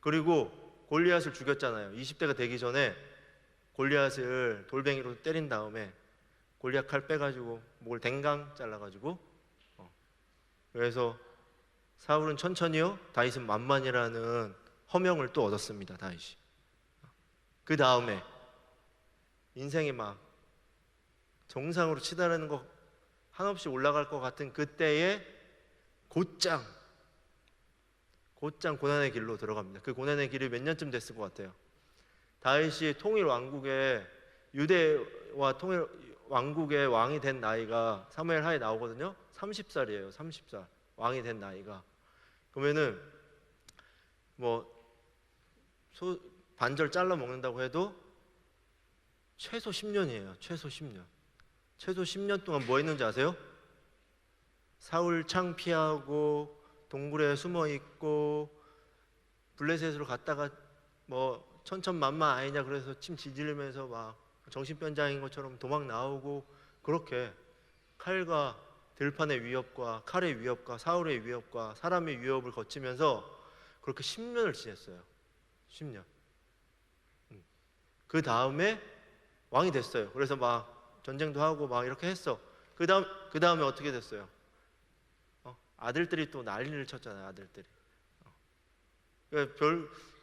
그리고 골리앗을 죽였잖아요. 20대가 되기 전에 골리앗을 돌멩이로 때린 다음에 골리앗 칼 빼가지고 목을 댕강 잘라가지고 그래서 사울은 천천히요 다윗은 만만이라는 허명을 또 얻었습니다. 다윗이. 그 다음에 인생이 정상으로 치달으는 거 한없이 올라갈 것 같은 그때에 곧장 고난의 길로 들어갑니다. 그 고난의 길이 몇 년쯤 됐을 것 같아요? 다윗이 통일 왕국의 유대와 통일 왕국의 왕이 된 나이가 사무엘 하에 나오거든요. 30살이에요. 30살 왕이 된 나이가. 그러면은 반절 잘라 먹는다고 해도 최소 10년이에요. 최소 10년. 최소 10년 동안 뭐 했는지 아세요? 사울 창피하고 동굴에 숨어 있고 블레셋으로 갔다가 뭐 천천만만 아니냐 그래서 침 지지르면서 막 정신병자인 것처럼 도망 나오고, 그렇게 칼과 들판의 위협과 칼의 위협과 사울의 위협과 사람의 위협을 거치면서 그렇게 10년을 지냈어요. 10년. 그 다음에 왕이 됐어요. 그래서 막 전쟁도 하고 막 이렇게 했어. 그 다음에 어떻게 됐어요? 아들들이 또 난리를 쳤잖아요. 아들들이.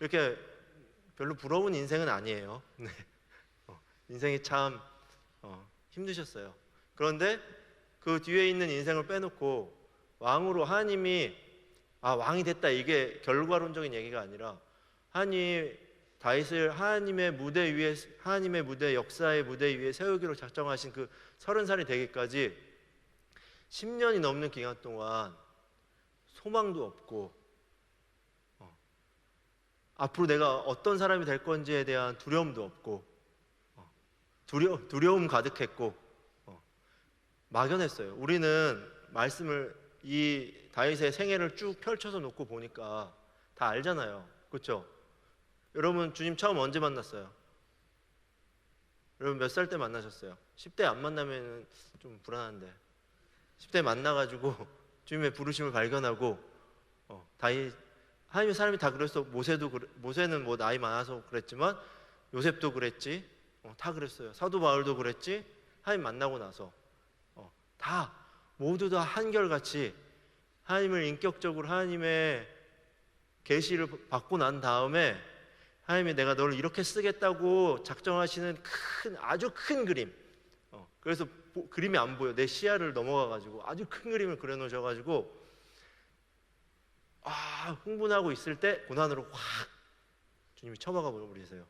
이렇게 별로 부러운 인생은 아니에요. 네. 인생이 참 힘드셨어요. 그런데 그 뒤에 있는 인생을 빼놓고 왕으로 하나님이 왕이 됐다, 이게 결과론적인 얘기가 아니라 하나님이 다윗을 하나님의 무대 위에, 하나님의 무대, 역사의 무대 위에 세우기로 작정하신 그 30살이 되기까지 10년이 넘는 기간 동안 소망도 없고 앞으로 내가 어떤 사람이 될 건지에 대한 두려움도 없고 두려움 가득했고 막연했어요. 우리는 말씀을, 이 다윗의 생애를 쭉 펼쳐서 놓고 보니까 다 알잖아요. 그렇죠? 여러분 주님 처음 언제 만났어요? 여러분 몇 살 때 만나셨어요? 10대 안 만나면 좀 불안한데 10대 만나가지고 주님의 부르심을 발견하고 다윗, 하나님의 사람이 다 그랬어. 모세는 뭐 나이 많아서 그랬지만 요셉도 그랬지. 다 그랬어요. 사도 바울도 그랬지. 하나님 만나고 나서 다 모두 다 한결같이 하나님을 인격적으로, 하나님의 계시를 받고 난 다음에 하나님이 내가 너를 이렇게 쓰겠다고 작정하시는 아주 큰 그림, 그래서 그림이 안 보여. 내 시야를 넘어가가지고 아주 큰 그림을 그려놓으셔가지고 흥분하고 있을 때 고난으로 확 주님이 쳐박아 버리세요.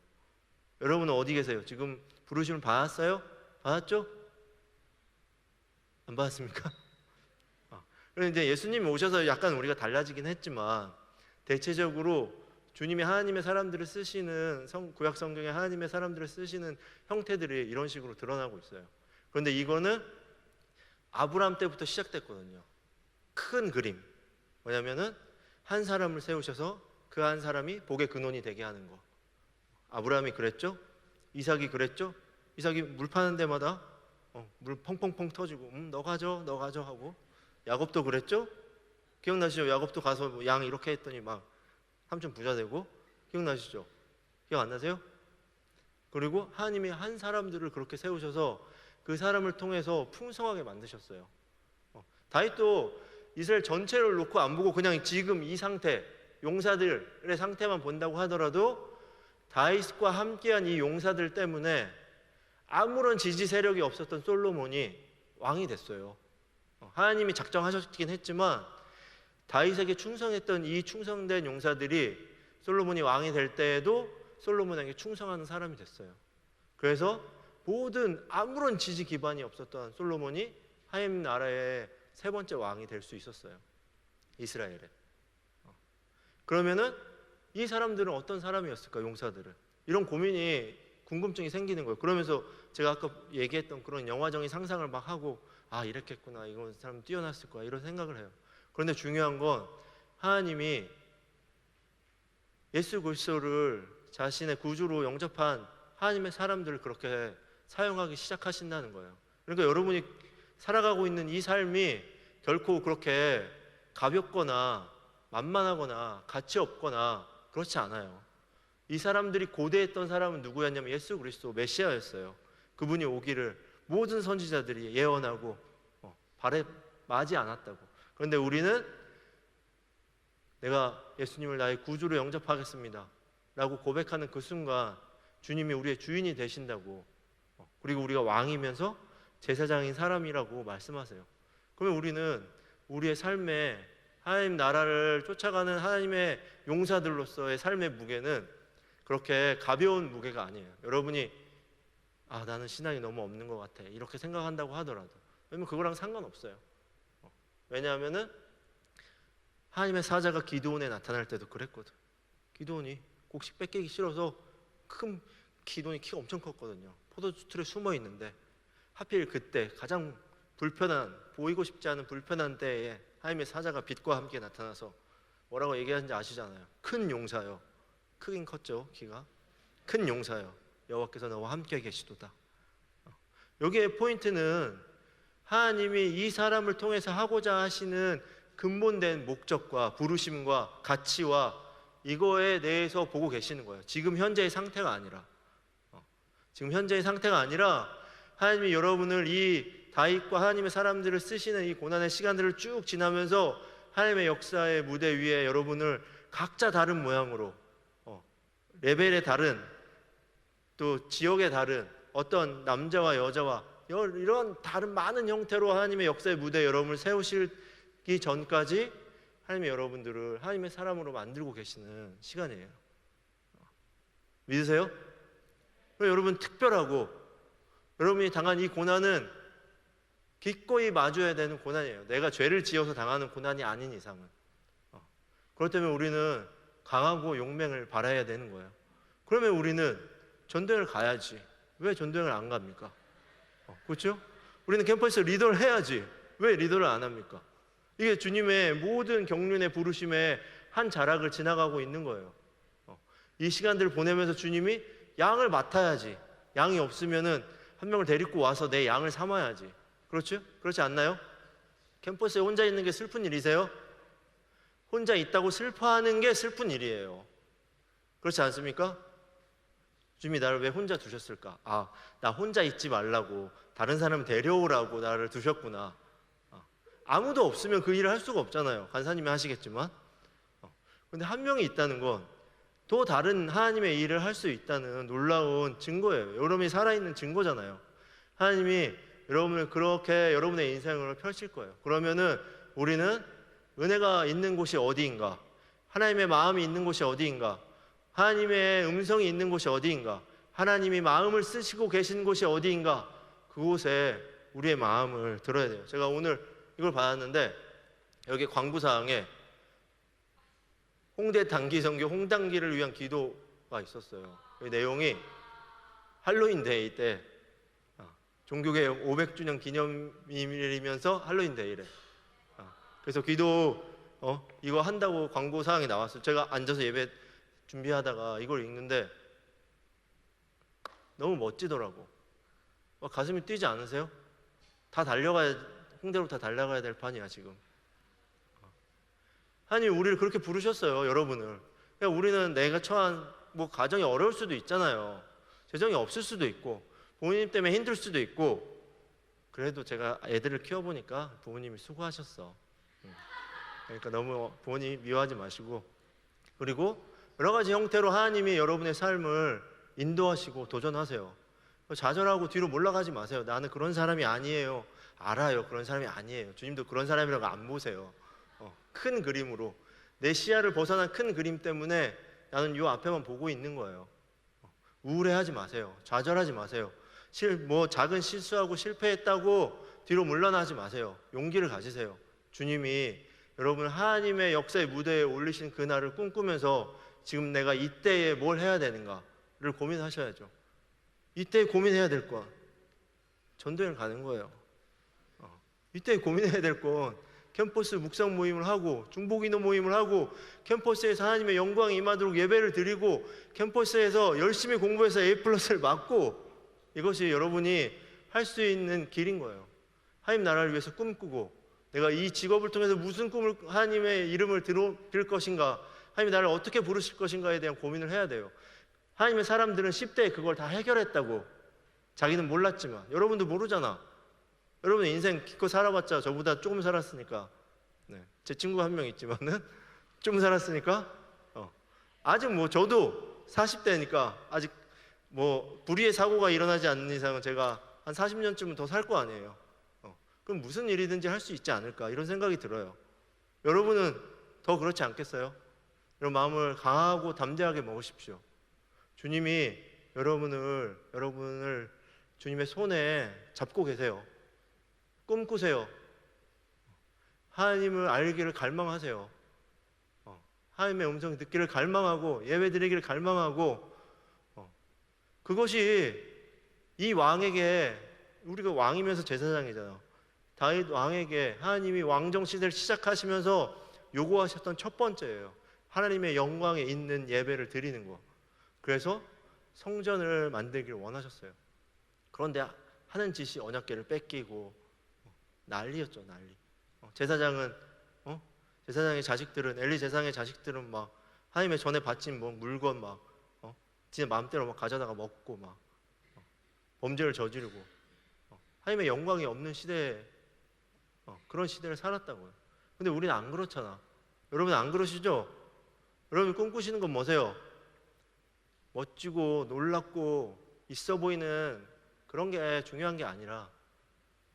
여러분은 어디 계세요? 지금 부르심을 받았어요? 받았죠? 안 받았습니까? 그런데 이제 예수님이 오셔서 약간 우리가 달라지긴 했지만 대체적으로 주님이 하나님의 사람들을 쓰시는, 구약 성경에 하나님의 사람들을 쓰시는 형태들이 이런 식으로 드러나고 있어요. 그런데 이거는 아브라함 때부터 시작됐거든요. 큰 그림. 뭐냐면은 한 사람을 세우셔서 그 한 사람이 복의 근원이 되게 하는 거. 아브라함이 그랬죠? 이삭이 그랬죠? 이삭이 물 파는 데마다 물 펑펑펑 터지고 너 가져 하고, 야곱도 그랬죠? 기억나시죠? 야곱도 가서 양 이렇게 했더니 막 삼촌 부자 되고, 기억나시죠? 기억 안 나세요? 그리고 하나님이 한 사람들을 그렇게 세우셔서 그 사람을 통해서 풍성하게 만드셨어요. 다윗도 이스라엘 전체를 놓고 안 보고 그냥 지금 이 상태, 용사들의 상태만 본다고 하더라도 다윗과 함께한 이 용사들 때문에 아무런 지지 세력이 없었던 솔로몬이 왕이 됐어요. 하나님이 작정하셨긴 했지만 다윗에게 충성했던 이 충성된 용사들이 솔로몬이 왕이 될 때에도 솔로몬에게 충성하는 사람이 됐어요. 그래서 모든 아무런 지지 기반이 없었던 솔로몬이 하나님 나라의 세 번째 왕이 될 수 있었어요. 이스라엘에. 그러면은 이 사람들은 어떤 사람이었을까? 용사들은. 이런 고민이, 궁금증이 생기는 거예요. 그러면서 제가 아까 얘기했던 그런 영화적인 상상을 막 하고 이랬겠구나, 이건 사람 뛰어났을 거야, 이런 생각을 해요. 그런데 중요한 건 하나님이 예수 그리스도를 자신의 구주로 영접한 하나님의 사람들을 그렇게 사용하기 시작하신다는 거예요. 그러니까 여러분이 살아가고 있는 이 삶이 결코 그렇게 가볍거나 만만하거나 가치 없거나 그렇지 않아요. 이 사람들이 고대했던 사람은 누구였냐면 예수 그리스도 메시아였어요. 그분이 오기를 모든 선지자들이 예언하고 바라지 않았다고. 그런데 우리는 내가 예수님을 나의 구주로 영접하겠습니다 라고 고백하는 그 순간 주님이 우리의 주인이 되신다고, 그리고 우리가 왕이면서 제사장인 사람이라고 말씀하세요. 그러면 우리는 우리의 삶에 하나님 나라를 쫓아가는 하나님의 용사들로서의 삶의 무게는 그렇게 가벼운 무게가 아니에요. 여러분이 나는 신앙이 너무 없는 것 같아 이렇게 생각한다고 하더라도, 왜냐면 그거랑 상관없어요. 왜냐하면은 하나님의 사자가 기드온에 나타날 때도 그랬거든. 기드온이 곡식 뺏기기 싫어서 기드온이 키가 엄청 컸거든요. 포도주 틀에 숨어 있는데 하필 그때 가장 불편한, 보이고 싶지 않은 불편한 때에 하나님의 사자가 빛과 함께 나타나서 뭐라고 얘기하는지 아시잖아요. 큰 용사요. 크긴 컸죠, 키가. 큰 용사요. 여호와께서 너와 함께 계시도다. 여기에 포인트는 하나님이 이 사람을 통해서 하고자 하시는 근본된 목적과 부르심과 가치와 이거에 대해서 보고 계시는 거예요. 지금 현재의 상태가 아니라. 지금 현재의 상태가 아니라 하나님이 여러분을 이 다윗과 하나님의 사람들을 쓰시는 이 고난의 시간들을 쭉 지나면서 하나님의 역사의 무대 위에 여러분을 각자 다른 모양으로 레벨의 다른 또 지역의 다른 어떤 남자와 여자와 이런 다른 많은 형태로 하나님의 역사의 무대에 여러분을 세우시기 전까지 하나님의 여러분들을 하나님의 사람으로 만들고 계시는 시간이에요. 믿으세요? 여러분 특별하고 여러분이 당한 이 고난은 기꺼이 마주해야 되는 고난이에요. 내가 죄를 지어서 당하는 고난이 아닌 이상은. 그렇기 때문에 우리는 강하고 용맹을 바라야 되는 거예요. 그러면 우리는 전도회를 가야지. 왜 전도회를 안 갑니까? 그렇죠? 우리는 캠퍼스 리더를 해야지. 왜 리더를 안 합니까? 이게 주님의 모든 경륜의 부르심의 한 자락을 지나가고 있는 거예요. 이 시간들을 보내면서 주님이 양을 맡아야지. 양이 없으면은 한 명을 데리고 와서 내 양을 삼아야지. 그렇죠? 그렇지 않나요? 캠퍼스에 혼자 있는 게 슬픈 일이세요? 혼자 있다고 슬퍼하는 게 슬픈 일이에요. 그렇지 않습니까? 주님이 나를 왜 혼자 두셨을까? 나 혼자 있지 말라고 다른 사람 데려오라고 나를 두셨구나. 아무도 없으면 그 일을 할 수가 없잖아요. 간사님이 하시겠지만. 근데 한 명이 있다는 건 또 다른 하나님의 일을 할 수 있다는 놀라운 증거예요. 여러분이 살아있는 증거잖아요. 하나님이 여러분을 그렇게 여러분의 인생을 펼칠 거예요. 그러면은 우리는 은혜가 있는 곳이 어디인가? 하나님의 마음이 있는 곳이 어디인가? 하나님의 음성이 있는 곳이 어디인가? 하나님이 마음을 쓰시고 계신 곳이 어디인가? 그곳에 우리의 마음을 들어야 돼요. 제가 오늘 이걸 받았는데 여기 광부사항에 홍대 단기선교 홍단기를 위한 기도가 있었어요. 이 내용이 할로윈 데이 때 종교개혁 500주년 기념일이면서 할로윈 데이래. 그래서 기도 이거 한다고 광고 사항이 나왔어요. 제가 앉아서 예배 준비하다가 이걸 읽는데 너무 멋지더라고. 가슴이 뛰지 않으세요? 다 달려가야 홍대로 다 달려가야 될 판이야 지금. 하나님 우리를 그렇게 부르셨어요. 여러분을. 그러니까 우리는 내가 처한 가정이 어려울 수도 있잖아요. 재정이 없을 수도 있고 부모님 때문에 힘들 수도 있고 그래도 제가 애들을 키워보니까 부모님이 수고하셨어. 그러니까 너무 부모님 미워하지 마시고 그리고 여러 가지 형태로 하나님이 여러분의 삶을 인도하시고 도전하세요. 좌절하고 뒤로 몰락하지 마세요. 나는 그런 사람이 아니에요. 알아요. 그런 사람이 아니에요. 주님도 그런 사람이라고 안 보세요. 큰 그림으로 내 시야를 벗어난 큰 그림 때문에 나는 이 앞에만 보고 있는 거예요. 우울해하지 마세요. 좌절하지 마세요. 작은 실수하고 실패했다고 뒤로 물러나지 마세요. 용기를 가지세요. 주님이 여러분을 하나님의 역사의 무대에 올리신 그날을 꿈꾸면서 지금 내가 이때에 뭘 해야 되는가를 고민하셔야죠. 이때에 고민해야 될 건 전도여행 가는 거예요. 이때에 고민해야 될 건 캠퍼스 묵상 모임을 하고 중보기도 모임을 하고 캠퍼스에서 하나님의 영광이 임하도록 예배를 드리고 캠퍼스에서 열심히 공부해서 A+를 맞고 이것이 여러분이 할 수 있는 길인 거예요. 하나님 나라를 위해서 꿈꾸고 내가 이 직업을 통해서 무슨 꿈을 하나님의 이름을 빌 것인가 하나님이 나를 어떻게 부르실 것인가에 대한 고민을 해야 돼요. 하나님의 사람들은 10대에 그걸 다 해결했다고 자기는 몰랐지만 여러분도 모르잖아. 여러분 인생 기껏 살아봤자 저보다 조금 살았으니까 제 친구가 한 명 있지만은 좀 살았으니까 아직 저도 40대니까 아직 불의의 사고가 일어나지 않는 이상은 제가 한 40년쯤은 더 살 거 아니에요. 그럼 무슨 일이든지 할 수 있지 않을까 이런 생각이 들어요. 여러분은 더 그렇지 않겠어요? 여러분 마음을 강하고 담대하게 먹으십시오. 주님이 여러분을 주님의 손에 잡고 계세요. 꿈꾸세요. 하나님을 알기를 갈망하세요. 하나님의 음성 듣기를 갈망하고 예배 드리기를 갈망하고 그것이 이 왕에게 우리가 왕이면서 제사장이잖아요. 다윗 왕에게 하나님이 왕정 시대를 시작하시면서 요구하셨던 첫 번째예요. 하나님의 영광에 있는 예배를 드리는 거. 그래서 성전을 만들기를 원하셨어요. 그런데 하는 짓이 언약궤를 뺏기고 난리였죠, 난리. 제사장의 자식들은, 엘리 제사장의 자식들은 막 하나님의 전에 바친 뭐 물건 막 진짜 마음대로 막 가져다가 먹고 막 범죄를 저지르고 하나님의 영광이 없는 시대에 그런 시대를 살았다고요. 근데 우리는 안 그렇잖아. 여러분 안 그러시죠? 여러분 꿈꾸시는 건 뭐세요? 멋지고 놀랍고 있어 보이는 그런 게 중요한 게 아니라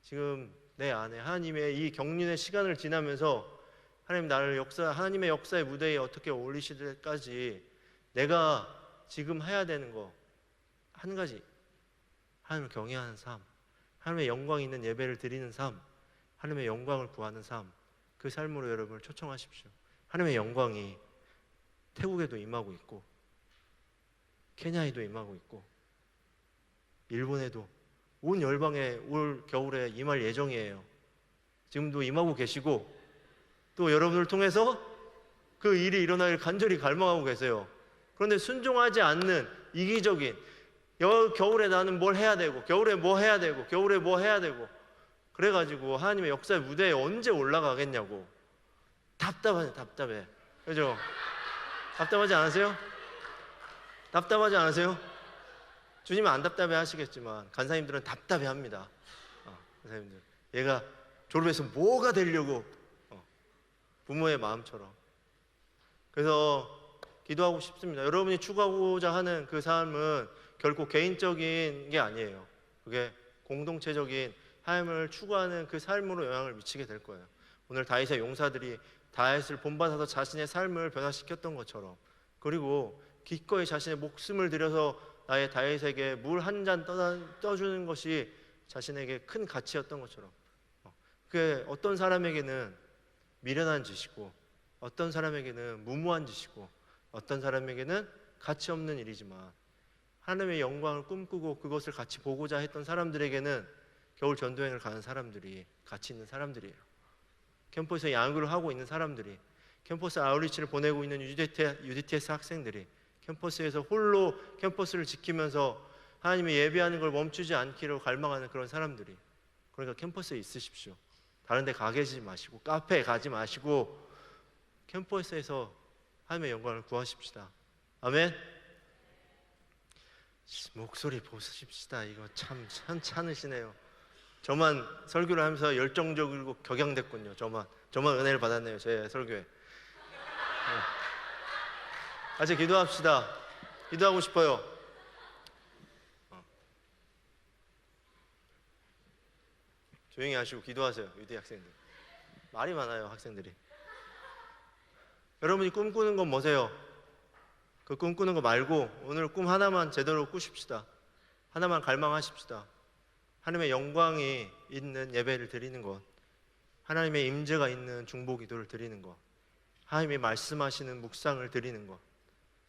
지금 내 안에 하나님의 이 경륜의 시간을 지나면서 하나님 나를 하나님의 역사의 무대에 어떻게 올리실 때까지 내가 지금 해야 되는 거 한 가지, 하나님을 경외하는 삶, 하나님의 영광 있는 예배를 드리는 삶, 하나님의 영광을 구하는 삶, 그 삶으로 여러분을 초청하십시오. 하나님의 영광이 태국에도 임하고 있고 케냐에도 임하고 있고 일본에도 온 열방에 올 겨울에 임할 예정이에요. 지금도 임하고 계시고 또 여러분을 통해서 그 일이 일어나길 간절히 갈망하고 계세요. 그런데 순종하지 않는 이기적인 겨울에 나는 뭘 해야 되고 겨울에 뭐 해야 되고 겨울에 뭐 해야 되고 그래가지고 하나님의 역사의 무대에 언제 올라가겠냐고 답답해. 그죠? 답답하지 않으세요? 답답하지 않으세요? 주님은 안 답답해 하시겠지만 간사님들은 답답해 합니다. 간사님들 얘가 졸업해서 뭐가 되려고 부모의 마음처럼. 그래서 기도하고 싶습니다. 여러분이 추구하고자 하는 그 삶은 결코 개인적인 게 아니에요. 그게 공동체적인 하나님을 추구하는 그 삶으로 영향을 미치게 될 거예요. 오늘 다윗의 용사들이 다윗을 본받아서 자신의 삶을 변화시켰던 것처럼, 그리고 기꺼이 자신의 목숨을 들여서 나의 다윗에게 물 한 잔 떠주는 것이 자신에게 큰 가치였던 것처럼, 그 어떤 사람에게는 미련한 짓이고 어떤 사람에게는 무모한 짓이고 어떤 사람에게는 가치 없는 일이지만 하나님의 영광을 꿈꾸고 그것을 같이 보고자 했던 사람들에게는 겨울 전도행을 가는 사람들이 가치 있는 사람들이에요. 캠퍼스에 양육을 하고 있는 사람들이, 캠퍼스 아웃리치를 보내고 있는 UDTS 학생들이, 캠퍼스에서 홀로 캠퍼스를 지키면서 하나님의 예배하는 걸 멈추지 않기로 갈망하는 그런 사람들이, 그러니까 캠퍼스에 있으십시오. 다른 데 가 계시지 마시고 카페에 가지 마시고 캠퍼스에서 하나님의 영광을 구하십시다. 아멘. 목소리 보십시다. 이거 참 찬찬으시네요. 저만 설교를 하면서 열정적이고 격양됐군요. 저만 은혜를 받았네요. 제 설교에. 같이 기도합시다. 기도하고 싶어요. 조용히 하시고 기도하세요. 유대 학생들. 말이 많아요, 학생들이. 여러분이 꿈꾸는 건 뭐세요? 그 꿈꾸는 거 말고 오늘 꿈 하나만 제대로 꾸십시다. 하나만 갈망하십시다. 하나님의 영광이 있는 예배를 드리는 것, 하나님의 임재가 있는 중보 기도를 드리는 것, 하나님이 말씀하시는 묵상을 드리는 것,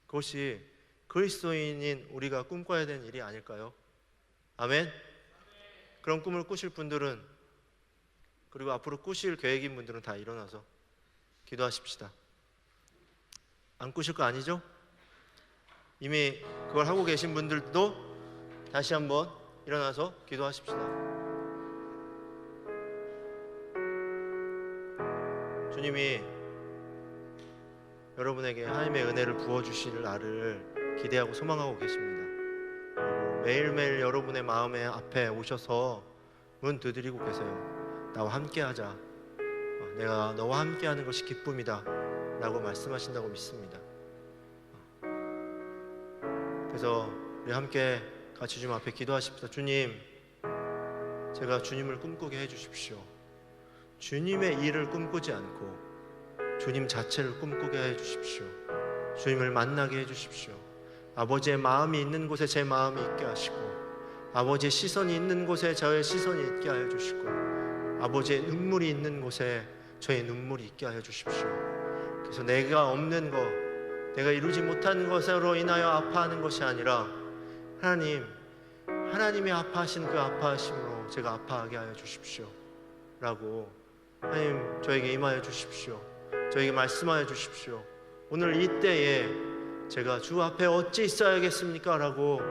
그것이 그리스도인인 우리가 꿈꿔야 되는 일이 아닐까요? 아멘. 그런 꿈을 꾸실 분들은, 그리고 앞으로 꾸실 계획인 분들은 다 일어나서 기도하십시다. 안 꾸실 거 아니죠? 이미 그걸 하고 계신 분들도 다시 한번 일어나서 기도하십시다. 주님이 여러분에게 하나님의 은혜를 부어주실 날을 기대하고 소망하고 계십니다. 그리고 매일매일 여러분의 마음의 앞에 오셔서 문 두드리고 계세요. 나와 함께하자. 내가 너와 함께하는 것이 기쁨이다 라고 말씀하신다고 믿습니다. 그래서 우리 함께 같이 주님 앞에 기도하십시다. 주님, 제가 주님을 꿈꾸게 해주십시오. 주님의 일을 꿈꾸지 않고 주님 자체를 꿈꾸게 해주십시오. 주님을 만나게 해주십시오. 아버지의 마음이 있는 곳에 제 마음이 있게 하시고, 아버지의 시선이 있는 곳에 저의 시선이 있게 하여 주시고, 아버지의 눈물이 있는 곳에 저의 눈물이 있게 하여 주십시오. 그래서 내가 없는 것, 내가 이루지 못하는 것으로 인하여 아파하는 것이 아니라 하나님이 아파하신 그 아파하심으로 제가 아파하게 하여 주십시오 라고 하나님 저에게 임하여 주십시오. 저에게 말씀하여 주십시오. 오늘 이때에 제가 주 앞에 어찌 있어야겠습니까? 라고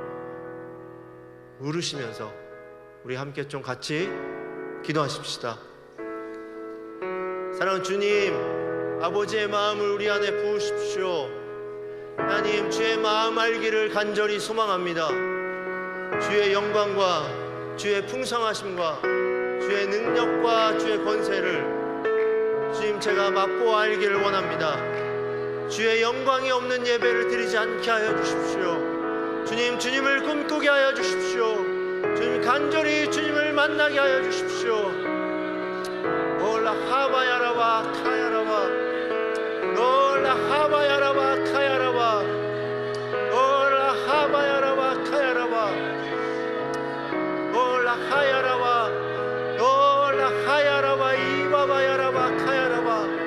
물으시면서 우리 함께 좀 같이 기도하십시다. 사랑하는 주님, 아버지의 마음을 우리 안에 부으십시오. 하나님, 주의 마음 알기를 간절히 소망합니다. 주의 영광과 주의 풍성하심과 주의 능력과 주의 권세를 주님 제가 맛보아 알기를 원합니다. 주의 영광이 없는 예배를 드리지 않게 하여 주십시오. 주님, 주님을 꿈꾸게 하여 주십시오. 주님, 간절히 주님을 만나게 하여 주십시오. 올라 하바야라바 카야라바, 올라 하바야라바 카야라바, 올라 하바야라바 카야라바, 올라 하야라바, 올라 하야라바 이바바야라바 카야라바.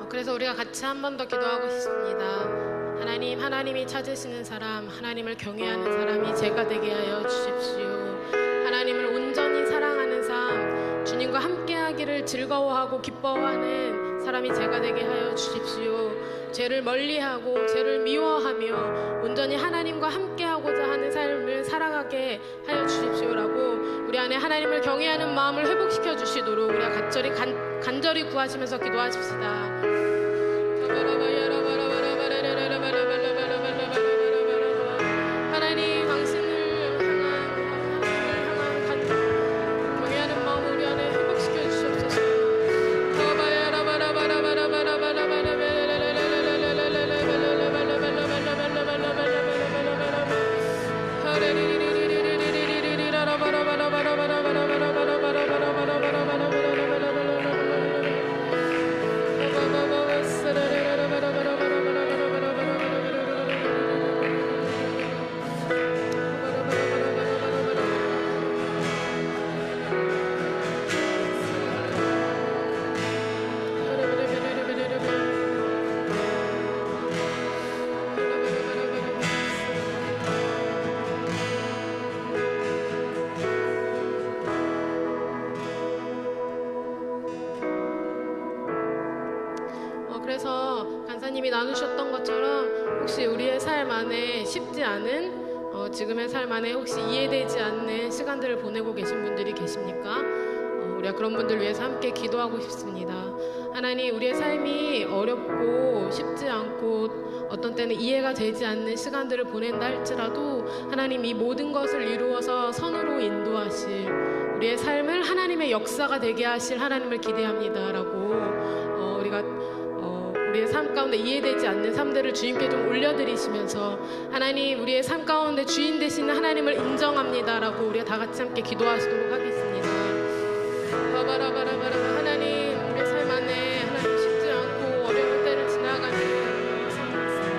그래서 우리가 같이 한 번 더 기도하고 싶습니다. 하나님, 하나님이 찾으시는 사람, 하나님을 경외하는 사람이 제가 되게 하여 주십시오. 하나님을 온전히 사랑하는 삶, 주님과 함께하기를 즐거워하고 기뻐하는 사람이 제가 되게 하여 주십시오. 죄를 멀리하고 죄를 미워하며 온전히 하나님과 함께하고자 하는 삶을 살아가게 하여 주십시오라고 우리 안에 하나님을 경외하는 마음을 회복시켜 주시도록 우리가 간절히 구하시면서 기도하십시다. 하나님, 당신을 향한 경외하는 마음을 우리 안에 회복시켜 주시옵소서. 그래서 간사님이 나누셨던 것처럼 혹시 우리의 삶 안에 쉽지 않은 지금의 삶 안에 혹시 이해되지 않는 시간들을 보내고 계신 분들이 계십니까? 우리가 그런 분들 위해서 함께 기도하고 싶습니다. 하나님, 우리의 삶이 어렵고 쉽지 않고 어떤 때는 이해가 되지 않는 시간들을 보낸다 할지라도 하나님, 이 모든 것을 이루어서 선으로 인도하실 우리의 삶을 하나님의 역사가 되게 하실 하나님을 기대합니다 라고 우리가 우리의 삶 가운데 이해되지 않는 삶들을 주님께 좀 올려드리시면서 하나님, 우리의 삶 가운데 주인 되시는 하나님을 인정합니다 라고 우리가 다 같이 함께 기도하시도록 하겠습니다. 하나님, 우리의 삶 안에 하나님 쉽지 않고 어려운 때를 지나가는 삶이 있습니다.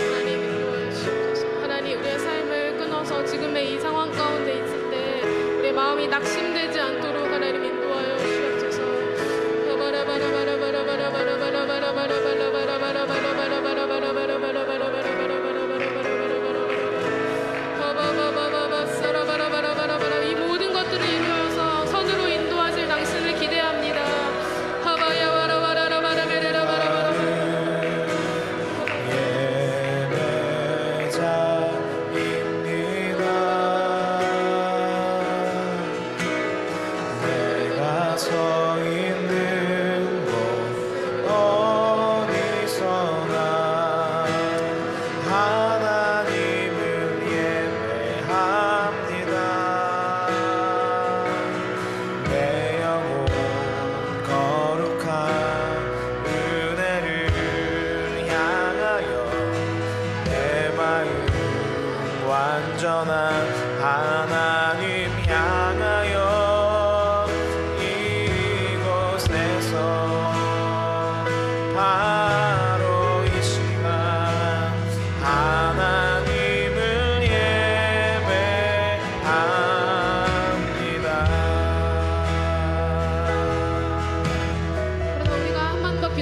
하나님, 인도하여 주옵소서. 하나님, 우리의 삶을 끊어서 지금의 이 상황 가운데 있을 때 우리의 마음이 낙심되지 않도록 하나님 인도하여 주옵소서. 이 모든 것들을 이루어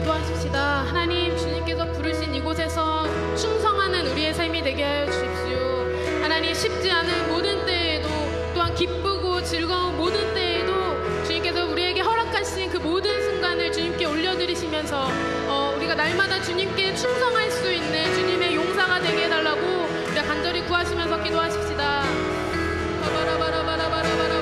기도하십시다. 하나님, 주님께서 부르신 이곳에서 충성하는 우리의 삶이 되게 하여 주십시오. 하나님, 쉽지 않은 모든 때에도, 또한 기쁘고 즐거운 모든 때에도 주님께서 우리에게 허락하신 그 모든 순간을 주님께 올려드리시면서 우리가 날마다 주님께 충성할 수 있는 주님의 용사가 되게 해달라고 우리가 간절히 구하시면서 기도하십시다. 하나님을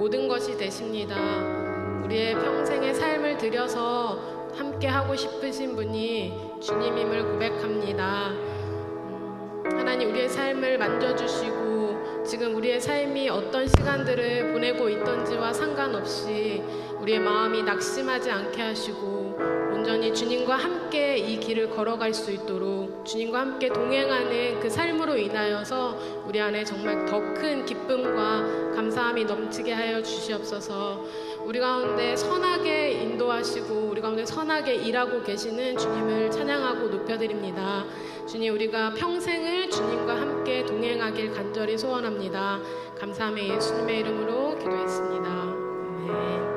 모든 것이 되십니다. 우리의 평생의 삶을 들여서 함께 하고 싶으신 분이 주님임을 고백합니다. 하나님, 우리의 삶을 만져주시고 지금 우리의 삶이 어떤 시간들을 보내고 있던지와 상관없이 우리의 마음이 낙심하지 않게 하시고 온전히 주님과 함께 이 길을 걸어갈 수 있도록 주님과 함께 동행하는 그 삶으로 인하여서 우리 안에 정말 더 큰 기쁨과 감사함이 넘치게 하여 주시옵소서. 우리 가운데 선하게 인도하시고 우리 가운데 선하게 일하고 계시는 주님을 찬양하고 높여드립니다. 주님, 우리가 평생을 주님과 함께 동행하길 간절히 소원합니다. 감사함의 예수님의 이름으로 기도했습니다. 아멘.